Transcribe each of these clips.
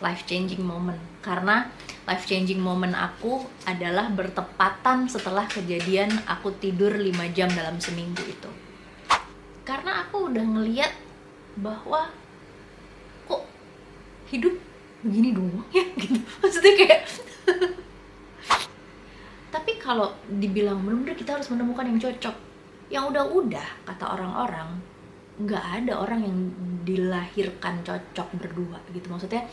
life changing moment. Karena life changing moment aku adalah bertepatan setelah kejadian aku tidur 5 jam dalam seminggu itu. Karena aku udah ngeliat bahwa kok hidup begini doang ya gitu. Maksudnya kayak tapi kalau dibilang bener-bener kita harus menemukan yang cocok. Yang udah-udah kata orang-orang, nggak ada orang yang dilahirkan cocok berdua gitu. Maksudnya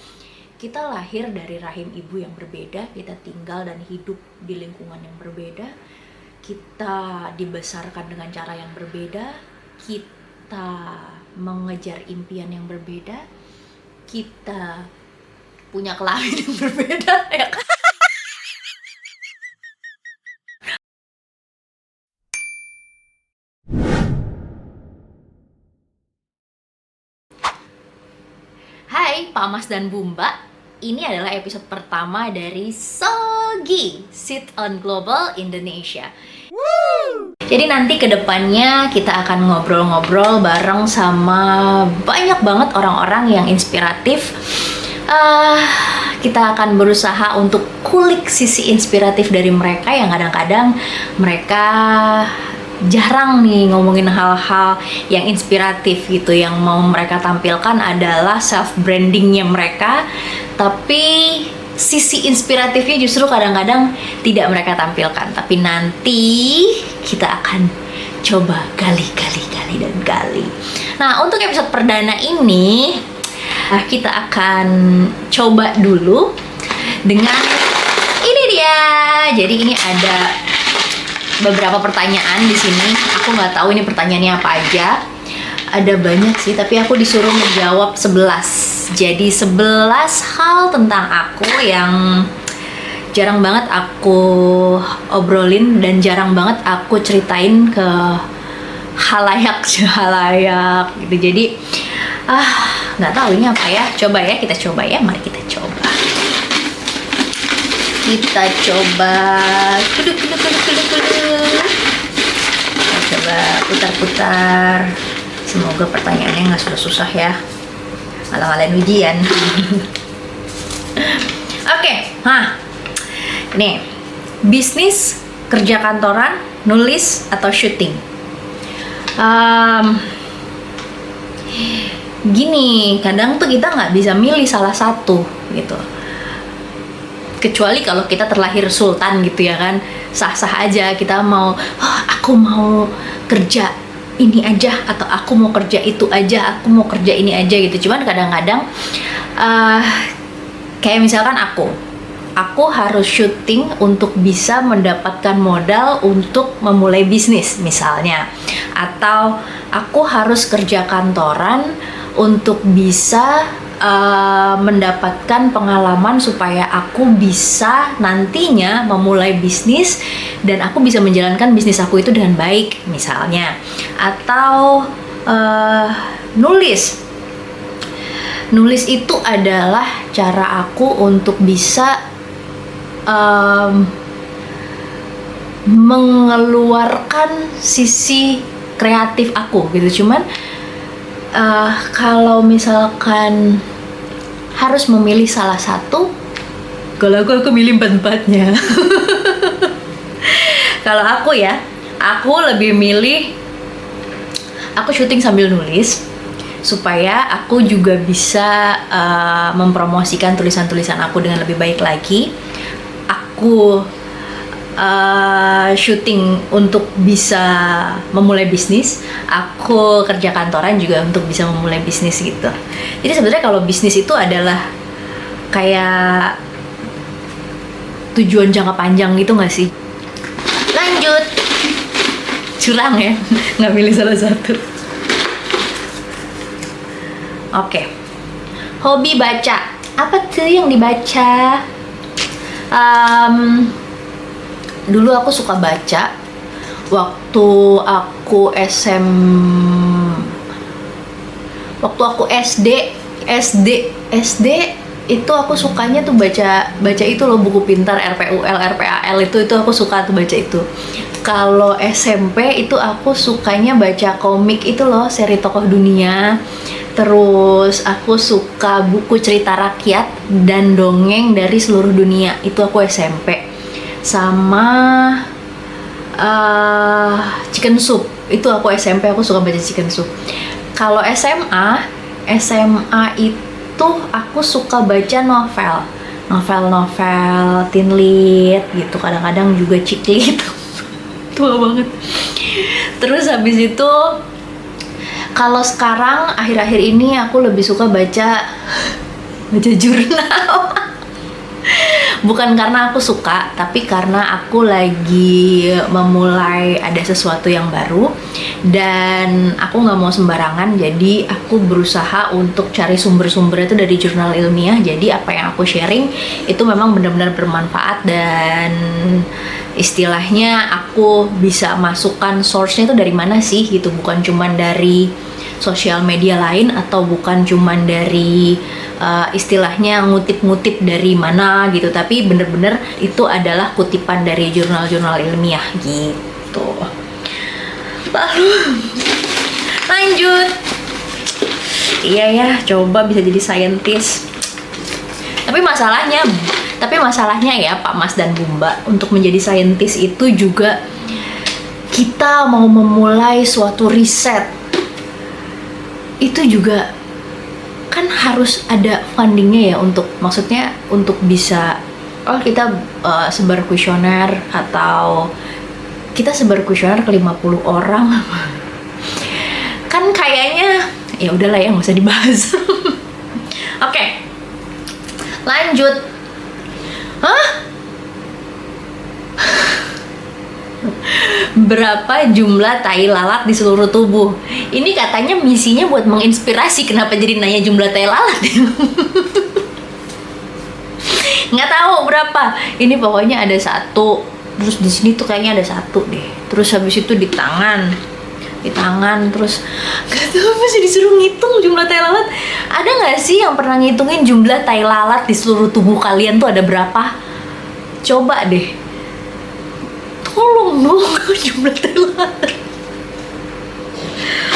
kita lahir dari rahim ibu yang berbeda, kita tinggal dan hidup di lingkungan yang berbeda, kita dibesarkan dengan cara yang berbeda, kita mengejar impian yang berbeda, kita punya kelamin yang berbeda ya kan? Hai Pamas dan Bumba, ini adalah episode pertama dari Sogi Sit on Global Indonesia. Jadi nanti kedepannya kita akan ngobrol-ngobrol bareng sama banyak banget orang-orang yang inspiratif. Kita akan berusaha untuk kulik sisi inspiratif dari mereka yang kadang-kadang mereka jarang nih ngomongin hal-hal yang inspiratif gitu. Yang mau mereka tampilkan adalah self-brandingnya mereka, tapi sisi inspiratifnya justru kadang-kadang tidak mereka tampilkan. Tapi nanti kita akan coba gali. Nah, untuk episode perdana ini kita akan coba dulu dengan ini dia. Jadi ini ada beberapa pertanyaan di sini. Aku nggak tahu ini pertanyaannya apa aja. Ada banyak sih, tapi aku disuruh menjawab 11. Jadi 11 hal tentang aku yang jarang banget aku obrolin dan jarang banget aku ceritain ke halayak gitu. Jadi nggak tahu ini apa ya. Coba ya, kita coba ya. Mari kita coba. Kita coba putar-putar. Semoga pertanyaannya nggak susah-susah ya. Alang-alang ujian. Oke, nih, bisnis, kerja kantoran, nulis atau syuting. Gini, kadang tuh kita nggak bisa milih salah satu gitu. Kecuali kalau kita terlahir sultan gitu ya kan, sah-sah aja kita mau, aku mau kerja ini aja, atau aku mau kerja itu aja, aku mau kerja ini aja gitu. Cuman kadang-kadang kayak misalkan aku harus syuting untuk bisa mendapatkan modal untuk memulai bisnis misalnya, atau aku harus kerja kantoran untuk bisa mendapatkan pengalaman supaya aku bisa nantinya memulai bisnis dan aku bisa menjalankan bisnis aku itu dengan baik misalnya. Atau nulis itu adalah cara aku untuk bisa mengeluarkan sisi kreatif aku gitu. Cuman kalau misalkan harus memilih salah satu, kalau aku milih empat-empatnya. Kalau aku ya, aku lebih milih aku syuting sambil nulis supaya aku juga bisa mempromosikan tulisan-tulisan aku dengan lebih baik lagi. Aku syuting untuk bisa memulai bisnis, aku kerja kantoran juga untuk bisa memulai bisnis gitu. Jadi sebenarnya kalau bisnis itu adalah kayak tujuan jangka panjang gitu nggak sih? Lanjut, curang ya, nggak milih salah satu. Oke. Hobi baca, apa tuh yang dibaca? Dulu aku suka baca waktu aku SD itu aku sukanya tuh baca itu loh, buku pintar RPUL, RPAL itu aku suka tuh baca itu. Kalau SMP itu aku sukanya baca komik itu loh, seri Tokoh Dunia. Terus aku suka buku cerita rakyat dan dongeng dari seluruh dunia. Itu aku SMP. Sama Chicken Soup. Itu aku SMP, aku suka baca Chicken Soup. Kalau SMA itu aku suka baca novel teen lit gitu, kadang-kadang juga chick lit. Tua banget. Terus habis itu kalau sekarang akhir-akhir ini aku lebih suka baca jurnal. Bukan karena aku suka, tapi karena aku lagi memulai ada sesuatu yang baru dan aku nggak mau sembarangan, jadi aku berusaha untuk cari sumber-sumbernya itu dari jurnal ilmiah. Jadi apa yang aku sharing itu memang benar-benar bermanfaat dan istilahnya aku bisa masukkan source-nya itu dari mana sih gitu, bukan cuman dari sosial media lain atau bukan cuman dari istilahnya ngutip-ngutip dari mana gitu, tapi bener-bener itu adalah kutipan dari jurnal-jurnal ilmiah gitu. Lalu lanjut, iya ya, coba bisa jadi saintis. Tapi masalahnya ya Pak Mas dan Bumba, untuk menjadi saintis itu juga kita mau memulai suatu riset itu juga kan harus ada fundingnya ya, untuk maksudnya untuk bisa kita sebar kuesioner atau kita sebar kuesioner ke 50 orang kan kayaknya ya udahlah ya, nggak usah dibahas. Oke, lanjut. Berapa jumlah tai lalat di seluruh tubuh? Ini katanya misinya buat menginspirasi, kenapa jadi nanya jumlah tai lalat? Nggak tahu berapa. Ini pokoknya ada 1. Terus di sini tuh kayaknya ada 1 deh. Terus habis itu di tangan, terus nggak tahu, masih disuruh ngitung jumlah tai lalat. Ada nggak sih yang pernah ngitungin jumlah tai lalat di seluruh tubuh kalian tuh ada berapa? Coba deh. Tolong dong, jumlah tai lalat.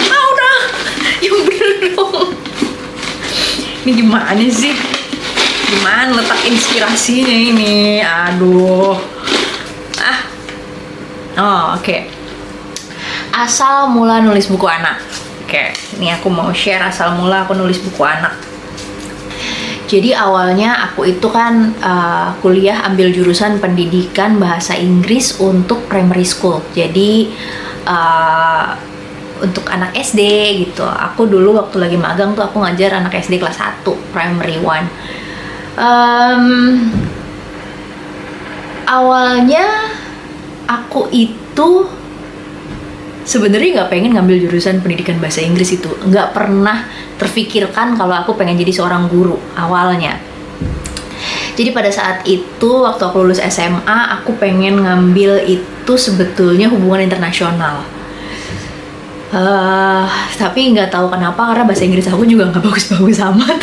Udah, yang bener dong. Ini gimana sih? Gimana letak inspirasinya ini? Aduh. Oke. Asal mula nulis buku anak. Oke, ini aku mau share asal mula aku nulis buku anak. Jadi awalnya aku itu kan kuliah ambil jurusan pendidikan bahasa Inggris untuk primary school. Jadi untuk anak SD gitu. Aku dulu waktu lagi magang tuh aku ngajar anak SD kelas 1, primary 1. Awalnya aku itu sebenarnya nggak pengen ngambil jurusan pendidikan bahasa Inggris, itu nggak pernah terfikirkan kalau aku pengen jadi seorang guru awalnya. Jadi pada saat itu waktu aku lulus SMA aku pengen ngambil itu sebetulnya hubungan internasional. Tapi nggak tahu kenapa, karena bahasa Inggris aku juga nggak bagus-bagus amat.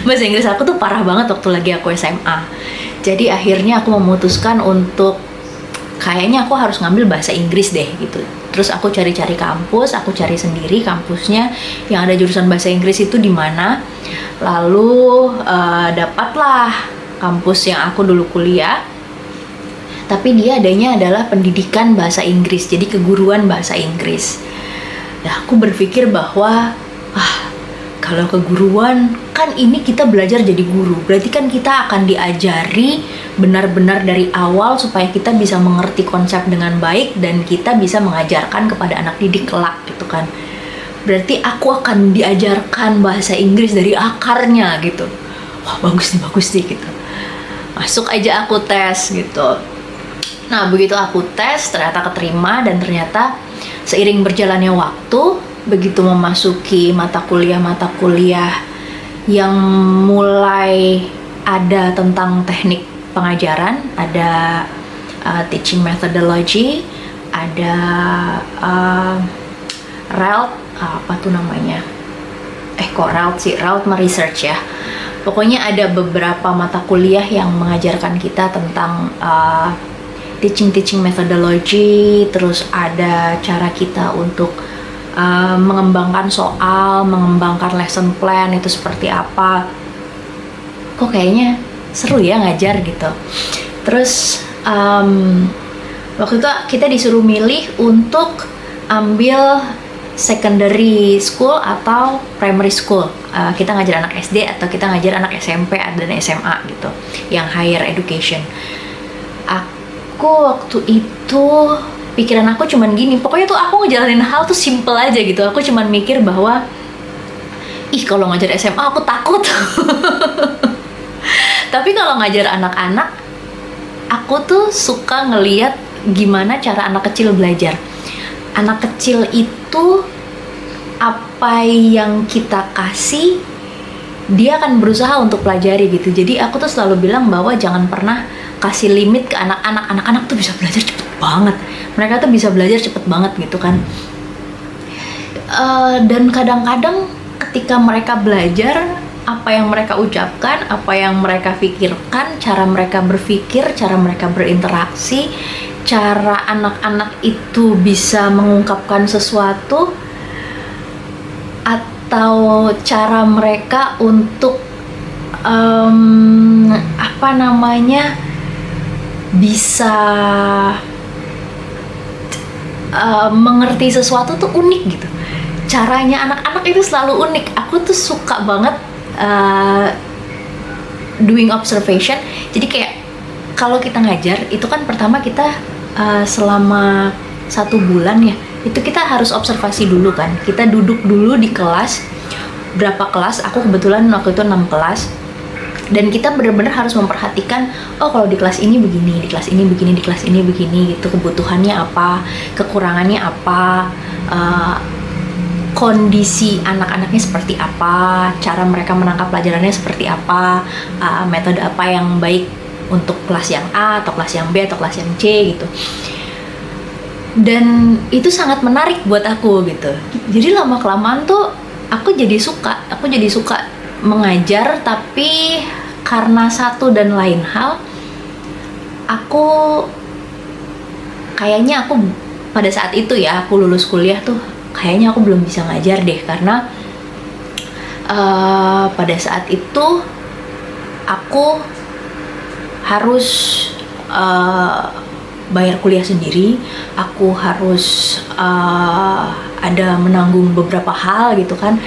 Bahasa Inggris aku tuh parah banget waktu lagi aku SMA. Jadi akhirnya aku memutuskan untuk kayaknya aku harus ngambil bahasa Inggris deh gitu. Terus aku cari-cari kampus, aku cari sendiri kampusnya yang ada jurusan bahasa Inggris itu di mana. Lalu dapatlah kampus yang aku dulu kuliah. Tapi dia adanya adalah pendidikan bahasa Inggris, jadi keguruan bahasa Inggris. Nah, aku berpikir bahwa kalau keguruan kan ini kita belajar jadi guru, berarti kan kita akan diajari benar-benar dari awal supaya kita bisa mengerti konsep dengan baik dan kita bisa mengajarkan kepada anak didik kelak gitu kan. Berarti aku akan diajarkan bahasa Inggris dari akarnya gitu. Wah, bagus nih gitu. Masuk aja aku tes gitu. Nah, begitu aku tes ternyata keterima, dan ternyata seiring berjalannya waktu, begitu memasuki mata kuliah yang mulai ada tentang teknik pengajaran, ada teaching methodology, ada RELT, apa tuh namanya? Kok RELT sih? RELT research ya. Pokoknya ada beberapa mata kuliah yang mengajarkan kita tentang teaching methodology, terus ada cara kita untuk mengembangkan soal, mengembangkan lesson plan itu seperti apa. Kok kayaknya seru ya ngajar gitu. Terus waktu itu kita disuruh milih untuk ambil secondary school atau primary school. Kita ngajar anak SD atau kita ngajar anak SMP dan SMA gitu, yang higher education. Aku waktu itu pikiran aku cuman gini, pokoknya tuh aku ngejalanin hal tuh simple aja gitu. Aku cuman mikir bahwa kalau ngajar SMA aku takut. Tapi kalau ngajar anak-anak, aku tuh suka ngeliat gimana cara anak kecil belajar. Anak kecil itu apa yang kita kasih, dia akan berusaha untuk pelajari gitu. Jadi aku tuh selalu bilang bahwa jangan pernah kasih limit ke anak-anak. Anak-anak tuh bisa belajar cepet banget. Mereka tuh bisa belajar cepet banget gitu kan. Dan kadang-kadang ketika mereka belajar, apa yang mereka ucapkan, apa yang mereka pikirkan, cara mereka berpikir, cara mereka berinteraksi, cara anak-anak itu bisa mengungkapkan sesuatu, atau cara mereka untuk bisa mengerti sesuatu tuh unik gitu. Caranya anak-anak itu selalu unik. Aku tuh suka banget doing observation. Jadi kayak kalau kita ngajar itu kan pertama kita selama 1 bulan ya, itu kita harus observasi dulu kan. Kita duduk dulu di kelas, berapa kelas, aku kebetulan waktu itu 6 kelas, dan kita benar-benar harus memperhatikan, oh kalau di kelas ini begini, di kelas ini begini, di kelas ini begini gitu, kebutuhannya apa, kekurangannya apa, kondisi anak-anaknya seperti apa, cara mereka menangkap pelajarannya seperti apa, metode apa yang baik untuk kelas yang A atau kelas yang B atau kelas yang C gitu. Dan itu sangat menarik buat aku gitu. Jadi lama-kelamaan tuh aku jadi suka mengajar, tapi karena satu dan lain hal, aku pada saat itu ya, aku lulus kuliah tuh kayaknya aku belum bisa ngajar deh, karena pada saat itu aku harus bayar kuliah sendiri, aku harus ada menanggung beberapa hal gitu kan.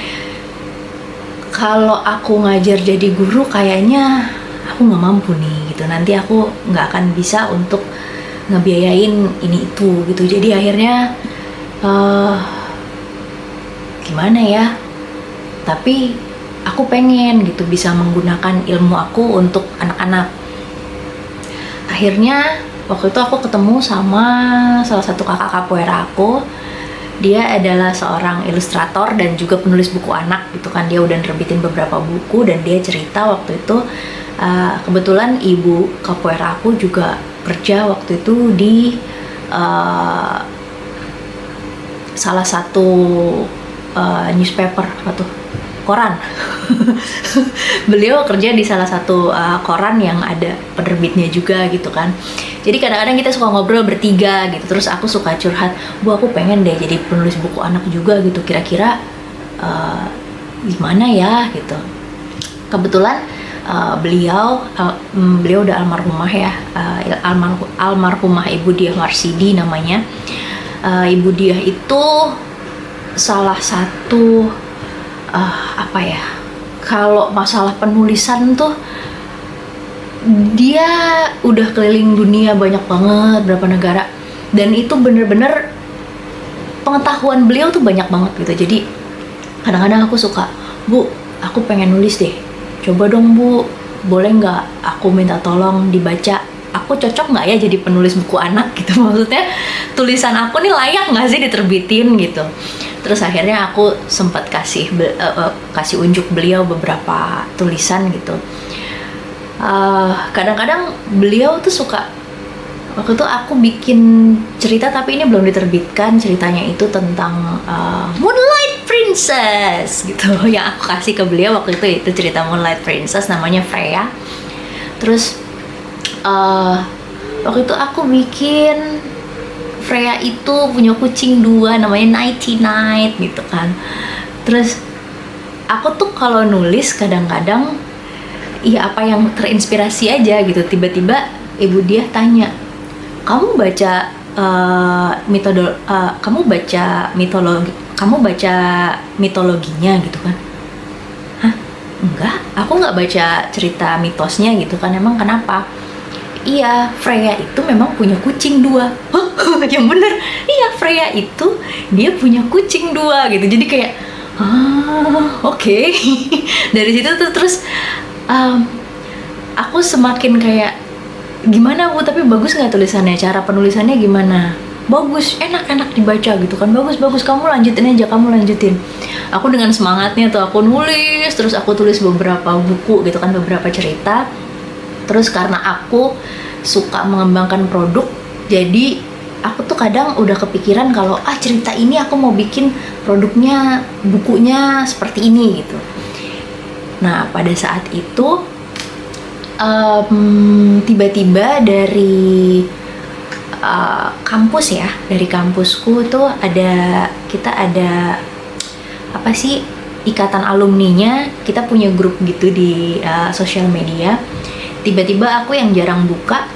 Kalau aku ngajar jadi guru kayaknya aku nggak mampu nih gitu, nanti aku nggak akan bisa untuk ngebiayain ini itu gitu. Jadi akhirnya gimana ya, tapi aku pengen gitu bisa menggunakan ilmu aku untuk anak-anak. Akhirnya waktu itu aku ketemu sama salah satu kakak capoeira aku. Dia adalah seorang ilustrator dan juga penulis buku anak gitu kan. Dia udah nerbitin beberapa buku, dan dia cerita waktu itu kebetulan ibu capoeira aku juga kerja waktu itu di salah satu newspaper, koran. Beliau kerja di salah satu koran yang ada penerbitnya juga gitu kan. Jadi kadang-kadang kita suka ngobrol bertiga gitu. Terus aku suka curhat, Bu aku pengen deh jadi penulis buku anak juga gitu. Kira-kira gimana ya gitu. Kebetulan beliau udah almarhumah ya. Almarhumah Ibu Diah Marsidi namanya. Ibu Diah itu salah satu kalau masalah penulisan tuh dia udah keliling dunia banyak banget, berapa negara, dan itu bener-bener pengetahuan beliau tuh banyak banget gitu. Jadi kadang-kadang aku suka, Bu aku pengen nulis deh, coba dong Bu, boleh nggak aku minta tolong dibaca, aku cocok nggak ya jadi penulis buku anak gitu. Maksudnya tulisan aku nih layak nggak sih diterbitin gitu. Terus akhirnya aku sempat kasih unjuk beliau beberapa tulisan gitu. Kadang-kadang beliau tuh suka, waktu itu aku bikin cerita tapi ini belum diterbitkan. Ceritanya itu tentang Moonlight Princess gitu. Yang aku kasih ke beliau waktu itu cerita Moonlight Princess, namanya Freya. Terus waktu itu aku bikin Freya itu punya kucing 2 namanya Nighty Night gitu kan. Terus aku tuh kalau nulis kadang-kadang ya apa yang terinspirasi aja gitu. Tiba-tiba ibu dia tanya, kamu baca kamu baca mitologinya gitu kan. Hah? Enggak, aku nggak baca cerita mitosnya gitu kan. Emang kenapa? Iya, Freya itu memang punya kucing 2. Hah? Yang bener, iya, Freya itu dia punya kucing 2 gitu. Jadi kayak oke. Dari situ tuh terus aku semakin kayak, gimana Bu, tapi bagus nggak tulisannya, cara penulisannya gimana? Bagus, enak-enak dibaca gitu kan. Bagus, kamu lanjutin aja, kamu lanjutin. Aku dengan semangatnya tuh aku nulis, terus aku tulis beberapa buku gitu kan, beberapa cerita. Terus karena aku suka mengembangkan produk, jadi aku tuh kadang udah kepikiran kalau cerita ini aku mau bikin produknya, bukunya seperti ini gitu. Nah pada saat itu tiba-tiba dari kampus ya, dari kampusku tuh kita ada apa sih, ikatan alumninya, kita punya grup gitu di sosial media. Tiba-tiba aku yang jarang buka,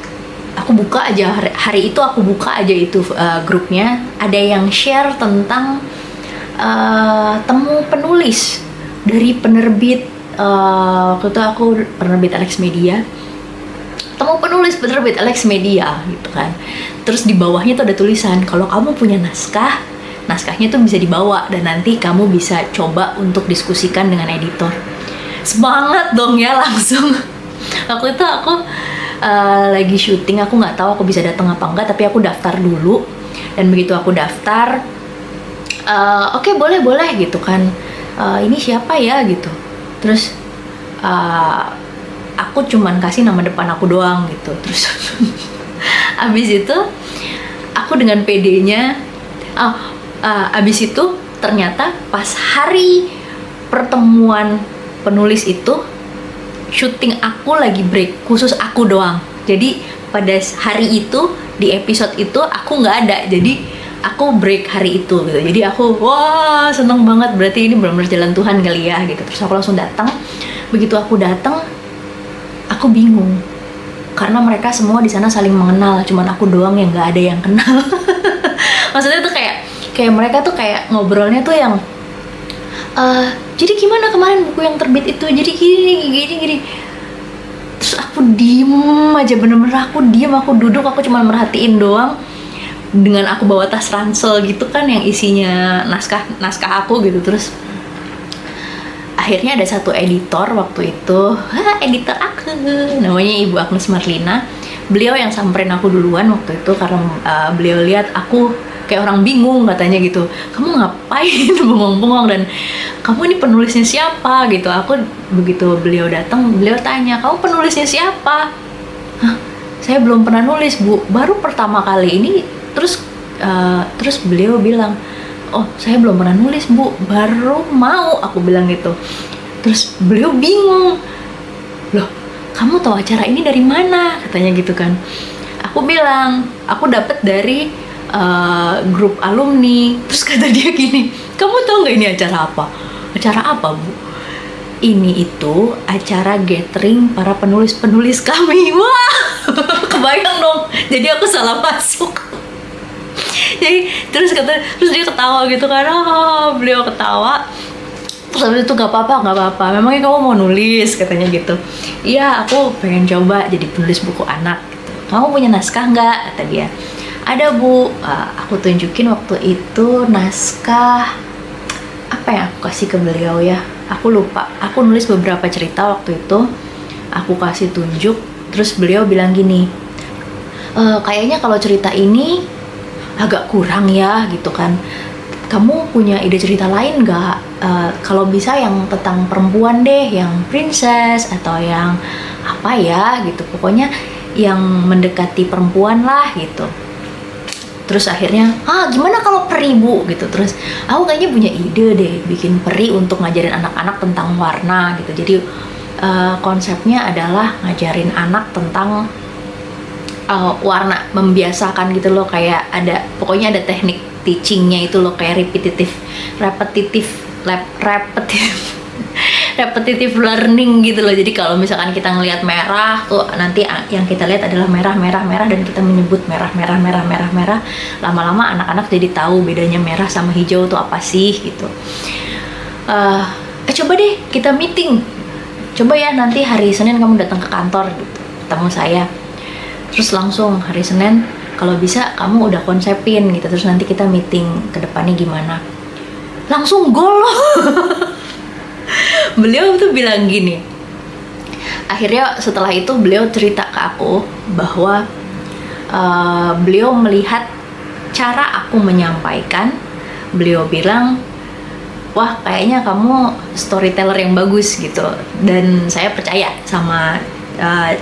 aku buka aja hari itu, aku buka aja itu grupnya, ada yang share tentang temu penulis dari penerbit, waktu itu aku penerbit Alex Media, temu penulis penerbit Alex Media gitu kan. Terus di bawahnya tuh ada tulisan, kalau kamu punya naskahnya tuh bisa dibawa dan nanti kamu bisa coba untuk diskusikan dengan editor. Semangat dong ya langsung. Waktu itu aku lagi syuting, aku nggak tahu aku bisa datang apa enggak, tapi aku daftar dulu. Dan begitu aku daftar, oke, boleh gitu kan, ini siapa ya gitu. Terus aku cuman kasih nama depan aku doang gitu. Terus abis itu aku dengan PD-nya, abis itu ternyata pas hari pertemuan penulis itu, syuting aku lagi break, khusus aku doang. Jadi pada hari itu, di episode itu aku nggak ada, jadi aku break hari itu gitu. Jadi aku wah seneng banget, berarti ini benar-benar jalan Tuhan kali ya gitu. Terus aku langsung datang. Begitu aku datang, aku bingung karena mereka semua di sana saling mengenal, cuman aku doang yang nggak ada yang kenal. Maksudnya tuh kayak mereka tuh kayak ngobrolnya tuh yang jadi gimana kemarin buku yang terbit itu, jadi gini. Terus aku diem aja, bener-bener aku diem, aku duduk, aku cuma merhatiin doang. Dengan aku bawa tas ransel gitu kan yang isinya naskah aku gitu. Terus akhirnya ada satu editor waktu itu, editor aku namanya Ibu Agnes Marlina. Beliau yang samperin aku duluan waktu itu karena beliau lihat aku kayak orang bingung katanya gitu, kamu ngapain bengong-bengong dan kamu ini penulisnya siapa gitu. Aku begitu beliau datang, beliau tanya, kamu penulisnya siapa? Hah, saya belum pernah nulis Bu, baru pertama kali ini. Terus beliau bilang, oh saya belum pernah nulis Bu, baru mau, aku bilang gitu. Terus beliau bingung, loh kamu tahu acara ini dari mana, katanya gitu kan. Aku bilang aku dapet dari grup alumni. Terus kata dia gini, kamu tahu nggak ini acara apa? Acara apa Bu? Ini itu acara gathering para penulis kami. Wah, kebayang dong. Jadi aku salah masuk. Jadi terus dia ketawa gitu kan. Beliau ketawa. Terus habis itu gak apa-apa, memangnya kamu mau nulis, katanya gitu. Iya, aku pengen coba jadi penulis buku anak gitu. Kamu punya naskah nggak, kata dia. Ada Bu. Aku tunjukin waktu itu naskah apa ya, aku kasih ke beliau ya, aku lupa. Aku nulis beberapa cerita waktu itu, aku kasih tunjuk. Terus beliau bilang gini, kayaknya kalau cerita ini agak kurang ya gitu kan, kamu punya ide cerita lain nggak? Kalau bisa yang tentang perempuan deh, yang princess atau yang apa ya gitu, pokoknya yang mendekati perempuan lah gitu. Terus akhirnya, gimana kalau peri Bu gitu. Terus aku kayaknya punya ide deh bikin peri untuk ngajarin anak-anak tentang warna gitu. Jadi konsepnya adalah ngajarin anak tentang warna, membiasakan gitu loh, kayak ada pokoknya ada teknik teachingnya itu loh, kayak repetitive learning gitu loh. Jadi kalau misalkan kita ngelihat merah tuh, nanti yang kita lihat adalah merah dan kita menyebut merah. Lama-lama anak-anak jadi tahu bedanya merah sama hijau tuh apa sih gitu. Coba deh kita meeting. Coba ya nanti hari Senin kamu datang ke kantor gitu, ketemu saya. Terus langsung hari Senin kalau bisa kamu udah konsepin gitu, terus nanti kita meeting ke depannya gimana. Langsung gol loh. Beliau tuh bilang gini, akhirnya setelah itu beliau cerita ke aku bahwa beliau melihat cara aku menyampaikan. Beliau bilang, wah kayaknya kamu storyteller yang bagus gitu, dan saya percaya sama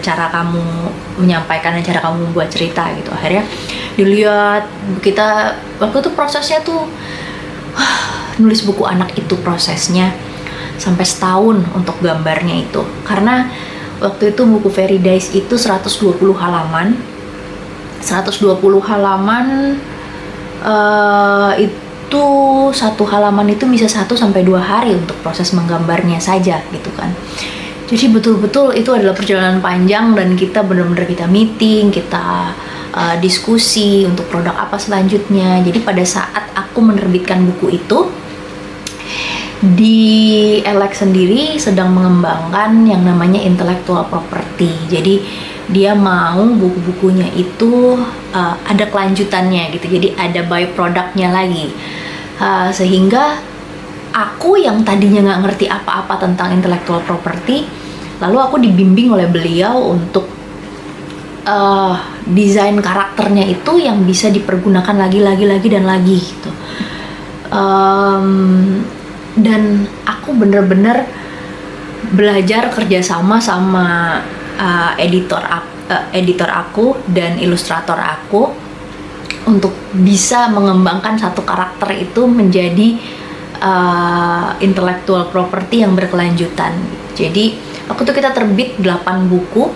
cara kamu menyampaikan dan cara kamu membuat cerita gitu. Akhirnya dilihat kita waktu itu prosesnya tuh nulis buku anak itu prosesnya sampai setahun untuk gambarnya itu, karena waktu itu buku Fairy Days itu 120 halaman itu satu halaman itu bisa 1-2 hari untuk proses menggambarnya saja gitu kan. Jadi betul-betul itu adalah perjalanan panjang, dan kita benar-benar kita meeting, kita diskusi untuk produk apa selanjutnya. Jadi pada saat aku menerbitkan buku itu, di Alex sendiri sedang mengembangkan yang namanya intellectual property. Jadi dia mau buku-bukunya itu ada kelanjutannya gitu. Jadi ada byproductnya lagi. Sehingga aku yang tadinya nggak ngerti apa-apa tentang intellectual property, lalu aku dibimbing oleh beliau untuk desain karakternya itu yang bisa dipergunakan lagi dan lagi gitu. Dan aku bener-bener belajar kerjasama sama editor aku dan ilustrator aku untuk bisa mengembangkan satu karakter itu menjadi intellectual property yang berkelanjutan. Jadi waktu itu kita terbit 8 buku,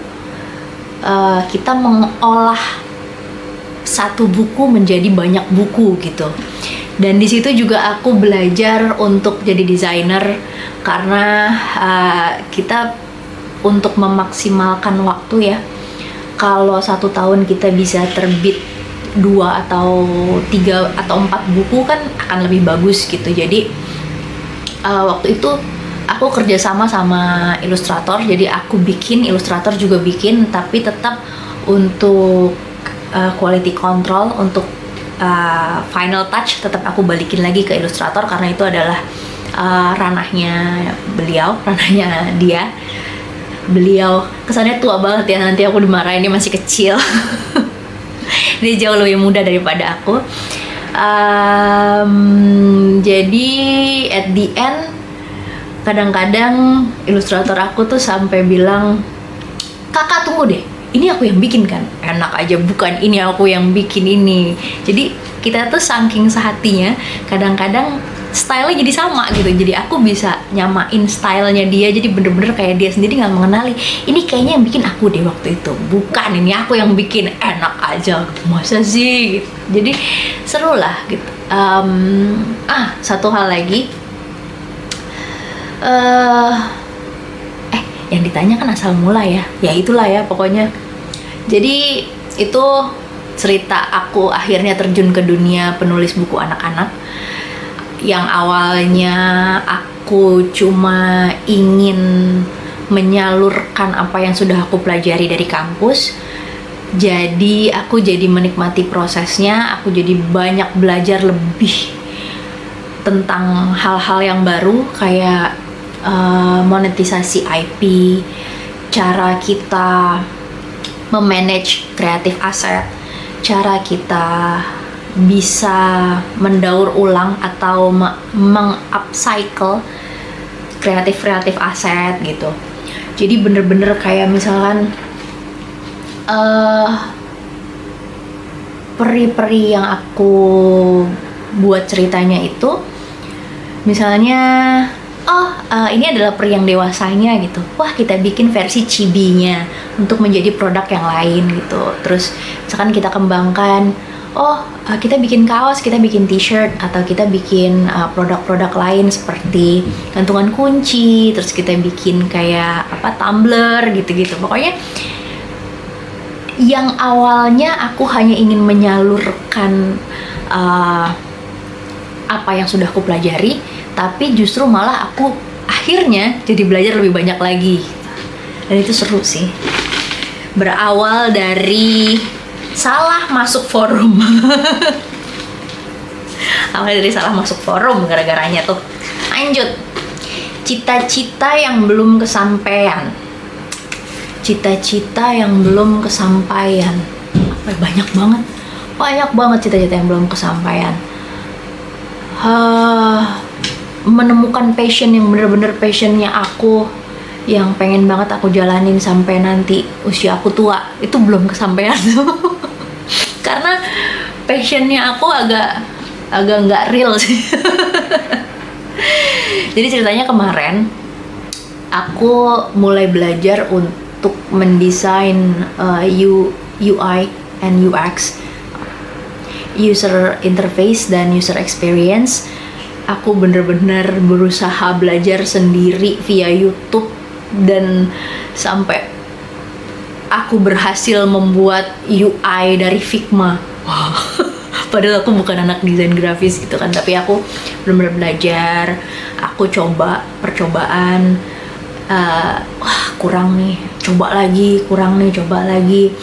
kita mengolah satu buku menjadi banyak buku gitu. Dan di situ juga aku belajar untuk jadi desainer, karena kita untuk memaksimalkan waktu ya, kalau 1 tahun kita bisa terbit 2 atau 3 atau 4 buku kan akan lebih bagus gitu. Jadi waktu itu aku kerjasama sama ilustrator, jadi aku bikin, ilustrator juga bikin, tapi tetap untuk quality control, untuk final touch tetap aku balikin lagi ke ilustrator, karena itu adalah ranahnya beliau, ranahnya dia. Beliau kesannya tua banget ya, nanti aku dimarahin, dia masih kecil. Dia jauh lebih muda daripada aku. Jadi at the end kadang-kadang ilustrator aku tuh sampai bilang, kakak tunggu deh, ini aku yang bikin kan, enak aja bukan ini aku yang bikin ini. Jadi kita tuh saking sehatinya, kadang-kadang stylenya jadi sama gitu. Jadi aku bisa nyamain stylenya dia, jadi bener-bener kayak dia sendiri nggak mengenali, ini kayaknya yang bikin aku deh waktu itu, bukan ini aku yang bikin, enak aja masa sih gitu. Jadi seru lah gitu. Satu hal lagi, yang ditanya kan asal mula ya itulah ya pokoknya. Jadi itu cerita aku akhirnya terjun ke dunia penulis buku anak-anak, yang awalnya aku cuma ingin menyalurkan apa yang sudah aku pelajari dari kampus. Jadi aku jadi menikmati prosesnya, aku jadi banyak belajar lebih tentang hal-hal yang baru, kayak monetisasi IP, cara kita memanage kreatif aset, cara kita bisa mendaur ulang atau meng-upcycle kreatif aset gitu. Jadi bener-bener kayak misalkan peri-peri yang aku buat ceritanya itu, misalnya ini adalah peri yang dewasanya gitu. Wah, kita bikin versi chibi-nya untuk menjadi produk yang lain gitu. Terus misalkan kita kembangkan, kita bikin kaos, kita bikin t-shirt, atau kita bikin produk-produk lain seperti gantungan kunci, terus kita bikin kayak tumbler gitu-gitu. Pokoknya yang awalnya aku hanya ingin menyalurkan apa yang sudah aku pelajari, tapi justru malah aku akhirnya jadi belajar lebih banyak lagi. Dan itu seru sih. Berawal dari salah masuk forum. Awalnya dari salah masuk forum gara-garanya tuh. Lanjut. Cita-cita yang belum kesampaian. Cita-cita yang belum kesampaian. Banyak banget cita-cita yang belum kesampaian. Menemukan passion yang bener-bener passionnya aku, yang pengen banget aku jalanin sampai nanti usia aku tua, itu belum kesampaian. Karena passionnya aku agak nggak real sih. Jadi ceritanya kemarin aku mulai belajar untuk mendesain UI and UX, user interface dan user experience. Aku bener-bener berusaha belajar sendiri via YouTube, dan sampai aku berhasil membuat UI dari Figma. Wow. Padahal aku bukan anak desain grafis gitu kan, tapi aku bener-bener belajar. Aku coba percobaan, kurang nih, coba lagi, kurang nih, coba lagi.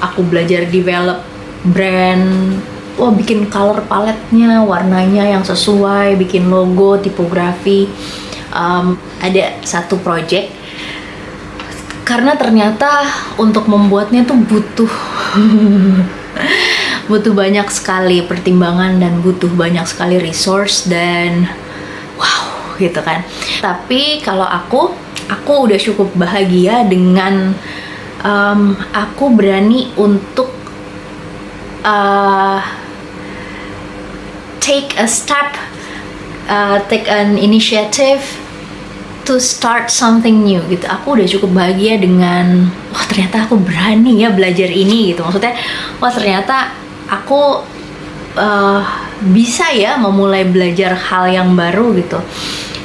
Aku belajar develop brand. Bikin color paletnya, warnanya yang sesuai, bikin logo, tipografi. Ada satu project, karena ternyata untuk membuatnya tuh butuh banyak sekali pertimbangan dan butuh banyak sekali resource, dan wow gitu kan. Tapi kalau aku udah cukup bahagia dengan aku berani untuk take a step, take an initiative to start something new gitu. Aku udah cukup bahagia dengan ternyata aku berani ya belajar ini gitu. Maksudnya ternyata aku bisa ya memulai belajar hal yang baru gitu.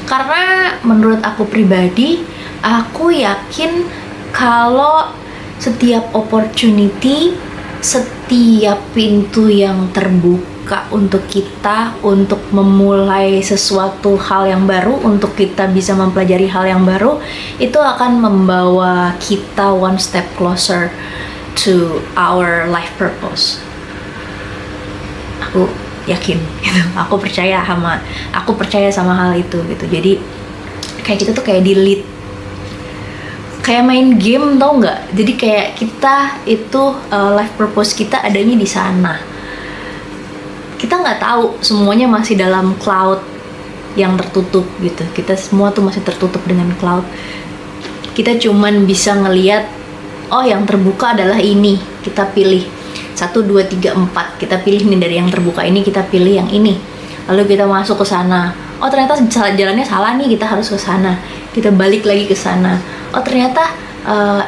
Karena menurut aku pribadi, aku yakin kalau setiap opportunity, setiap pintu yang terbuka untuk kita untuk memulai sesuatu hal yang baru, untuk kita bisa mempelajari hal yang baru, itu akan membawa kita one step closer to our life purpose. Aku yakin gitu. Aku percaya sama hal itu gitu. Jadi kayak kita tuh kayak di-lead, kayak main game, tau nggak? Jadi kayak kita itu life purpose kita adanya di sana. Kita nggak tahu, semuanya masih dalam cloud yang tertutup gitu. Kita semua tuh masih tertutup dengan cloud. Kita cuman bisa ngelihat, yang terbuka adalah ini, kita pilih 1, 2, 3, 4. Kita pilih nih dari yang terbuka ini, kita pilih yang ini. Lalu kita masuk ke sana. Ternyata jalannya salah nih, kita harus ke sana. Kita balik lagi ke sana. Ternyata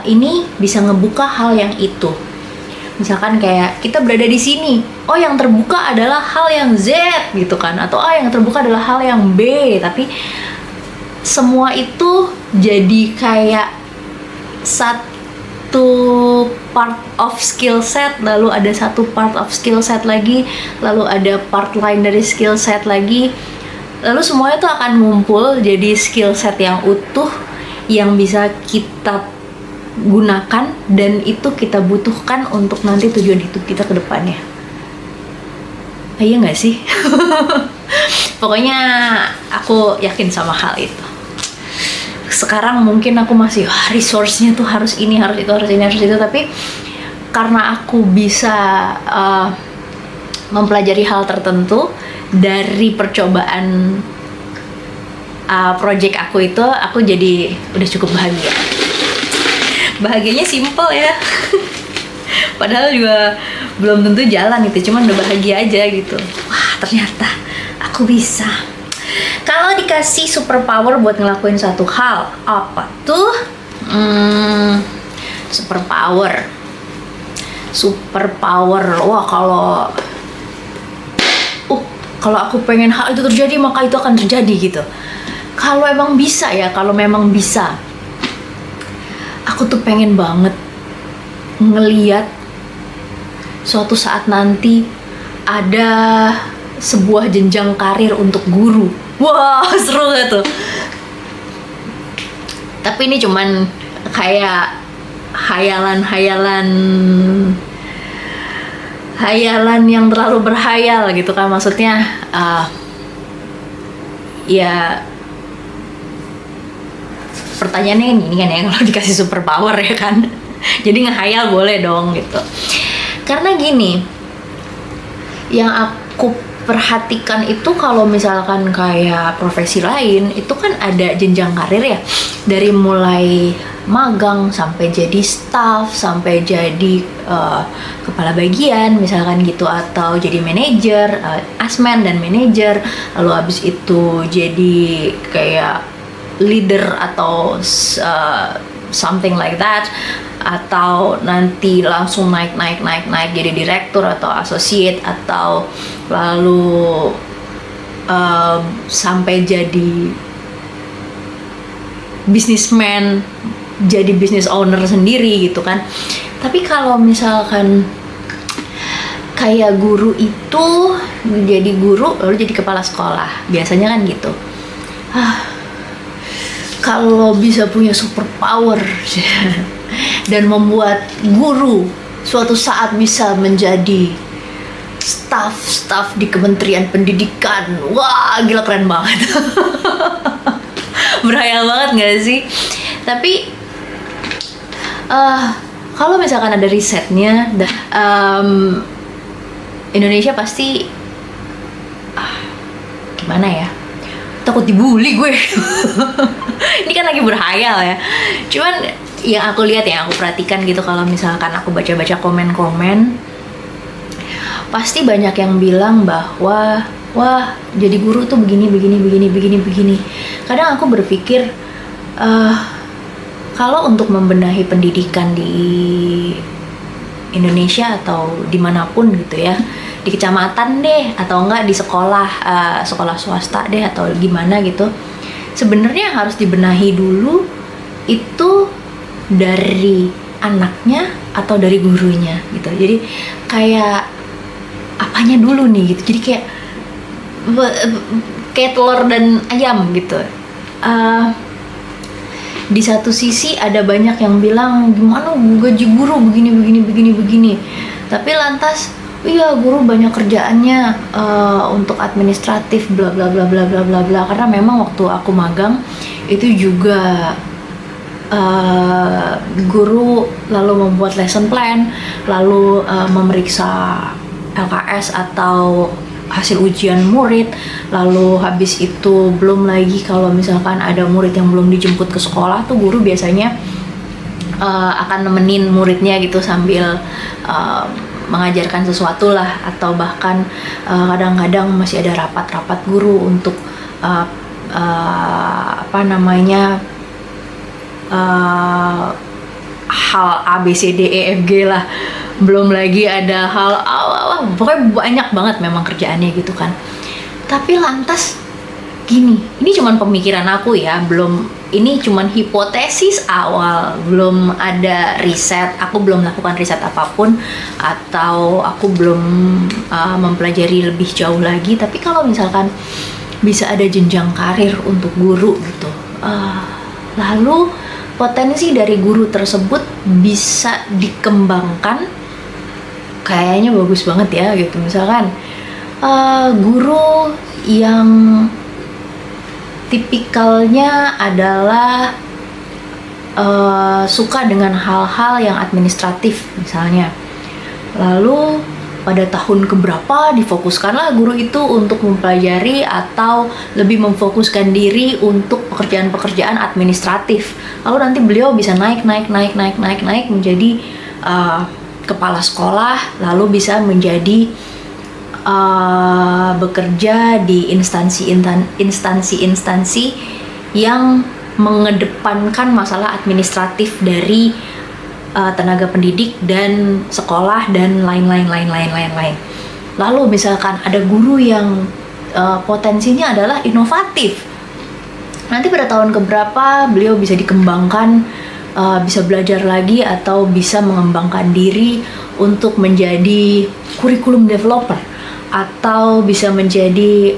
ini bisa ngebuka hal yang itu. Misalkan kayak kita berada di sini, yang terbuka adalah hal yang Z gitu kan, atau yang terbuka adalah hal yang B. Tapi semua itu jadi kayak satu part of skill set, lalu ada satu part of skill set lagi, lalu ada part lain dari skill set lagi, lalu semuanya tuh akan ngumpul jadi skill set yang utuh yang bisa kita gunakan, dan itu kita butuhkan untuk nanti tujuan hidup kita ke depannya. Iya nggak sih? Pokoknya aku yakin sama hal itu. Sekarang mungkin aku masih resource-nya tuh harus ini, harus itu, harus ini, harus itu, tapi karena aku bisa mempelajari hal tertentu dari percobaan project aku itu, aku jadi udah cukup bahagia. Bahagianya simple ya. Padahal juga belum tentu jalan gitu, cuman udah bahagia aja gitu. Wah, ternyata aku bisa. Kalau dikasih superpower buat ngelakuin satu hal, apa tuh? Superpower. Wah, kalau aku pengen hal itu terjadi, maka itu akan terjadi gitu. Kalau memang bisa, aku tuh pengen banget ngeliat suatu saat nanti ada sebuah jenjang karir untuk guru. Wah, seru gak tuh? Tapi ini cuman kayak hayalan yang terlalu berhayal gitu kan, maksudnya ya pertanyaannya ini kan ya, kalau dikasih superpower ya kan, jadi ngehayal boleh dong gitu. Karena gini, yang aku perhatikan itu kalau misalkan kayak profesi lain itu kan ada jenjang karir ya, dari mulai magang sampai jadi staff, sampai jadi kepala bagian misalkan gitu, atau jadi manajer, asmen dan manajer, lalu habis itu jadi kayak leader atau something like that, atau nanti langsung naik jadi direktur atau associate, atau lalu sampai jadi businessman, jadi business owner sendiri gitu kan. Tapi kalau misalkan kayak guru itu, jadi guru lalu jadi kepala sekolah, biasanya kan gitu. Kalau bisa punya superpower dan membuat guru suatu saat bisa menjadi staff di Kementerian Pendidikan, wah gila, keren banget. Berhayal banget gak sih? Tapi kalau misalkan ada risetnya, Indonesia pasti gimana ya, takut dibully gue. Ini kan lagi berhayal ya, cuman yang aku lihat, yang aku perhatikan gitu, kalau misalkan aku baca-baca komen-komen, pasti banyak yang bilang bahwa wah jadi guru tuh begini. Kadang aku berpikir kalau untuk membenahi pendidikan di Indonesia atau dimanapun gitu ya, di kecamatan deh, atau enggak di sekolah swasta deh, atau gimana gitu, sebenarnya yang harus dibenahi dulu itu dari anaknya atau dari gurunya gitu. Jadi kayak apanya dulu nih gitu, jadi kayak telur dan ayam gitu. Di satu sisi ada banyak yang bilang gimana gaji guru begini, tapi lantas iya guru banyak kerjaannya untuk administratif bla bla bla bla bla bla bla. Karena memang waktu aku magang itu juga guru lalu membuat lesson plan, lalu memeriksa LKS atau hasil ujian murid, lalu habis itu belum lagi kalau misalkan ada murid yang belum dijemput ke sekolah tuh guru biasanya akan nemenin muridnya gitu sambil mengajarkan sesuatu lah, atau bahkan kadang-kadang masih ada rapat-rapat guru untuk hal A B C D E F G lah. Belum lagi ada hal pokoknya banyak banget memang kerjaannya gitu kan. Tapi lantas gini, ini cuman pemikiran aku ya, ini cuman hipotesis awal, belum ada riset, aku belum melakukan riset apapun, atau aku belum mempelajari lebih jauh lagi. Tapi kalau misalkan bisa ada jenjang karir untuk guru gitu, lalu potensi dari guru tersebut bisa dikembangkan, kayaknya bagus banget ya gitu. Misalkan guru yang tipikalnya adalah suka dengan hal-hal yang administratif misalnya, lalu pada tahun keberapa difokuskanlah guru itu untuk mempelajari atau lebih memfokuskan diri untuk pekerjaan-pekerjaan administratif, lalu nanti beliau bisa naik menjadi kepala sekolah, lalu bisa menjadi bekerja di instansi-instansi yang mengedepankan masalah administratif dari tenaga pendidik dan sekolah dan lain-lain. Lalu misalkan ada guru yang potensinya adalah inovatif, nanti pada tahun keberapa beliau bisa dikembangkan, bisa belajar lagi atau bisa mengembangkan diri untuk menjadi kurikulum developer, atau bisa menjadi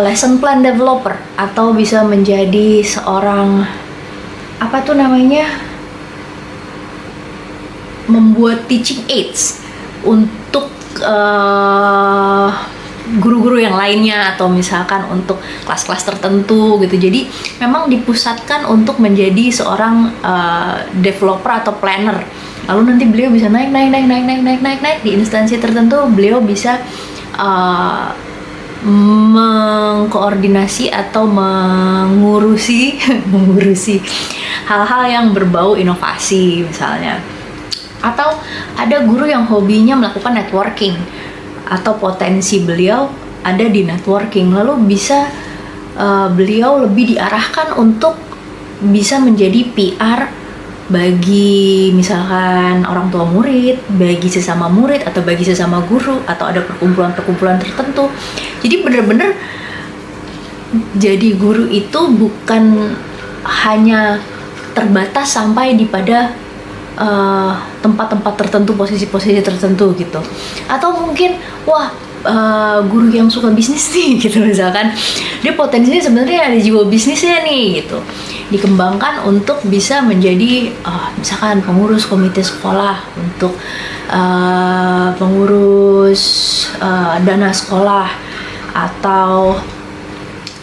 lesson plan developer, atau bisa menjadi seorang membuat teaching aids untuk guru-guru yang lainnya, atau misalkan untuk kelas-kelas tertentu gitu. Jadi memang dipusatkan untuk menjadi seorang developer atau planner. Lalu nanti beliau bisa naik di instansi tertentu. Beliau bisa mengkoordinasi atau mengurusi hal-hal yang berbau inovasi misalnya. Atau ada guru yang hobinya melakukan networking, atau potensi beliau ada di networking, lalu bisa beliau lebih diarahkan untuk bisa menjadi PR bagi misalkan orang tua murid, bagi sesama murid, atau bagi sesama guru, atau ada perkumpulan-perkumpulan tertentu. Jadi benar-benar jadi guru itu bukan hanya terbatas sampai di pada tempat-tempat tertentu, posisi-posisi tertentu gitu. Atau mungkin guru yang suka bisnis nih gitu, misalkan dia potensinya sebenarnya ada jiwa bisnisnya nih gitu, dikembangkan untuk bisa menjadi misalkan pengurus komite sekolah, untuk pengurus dana sekolah, atau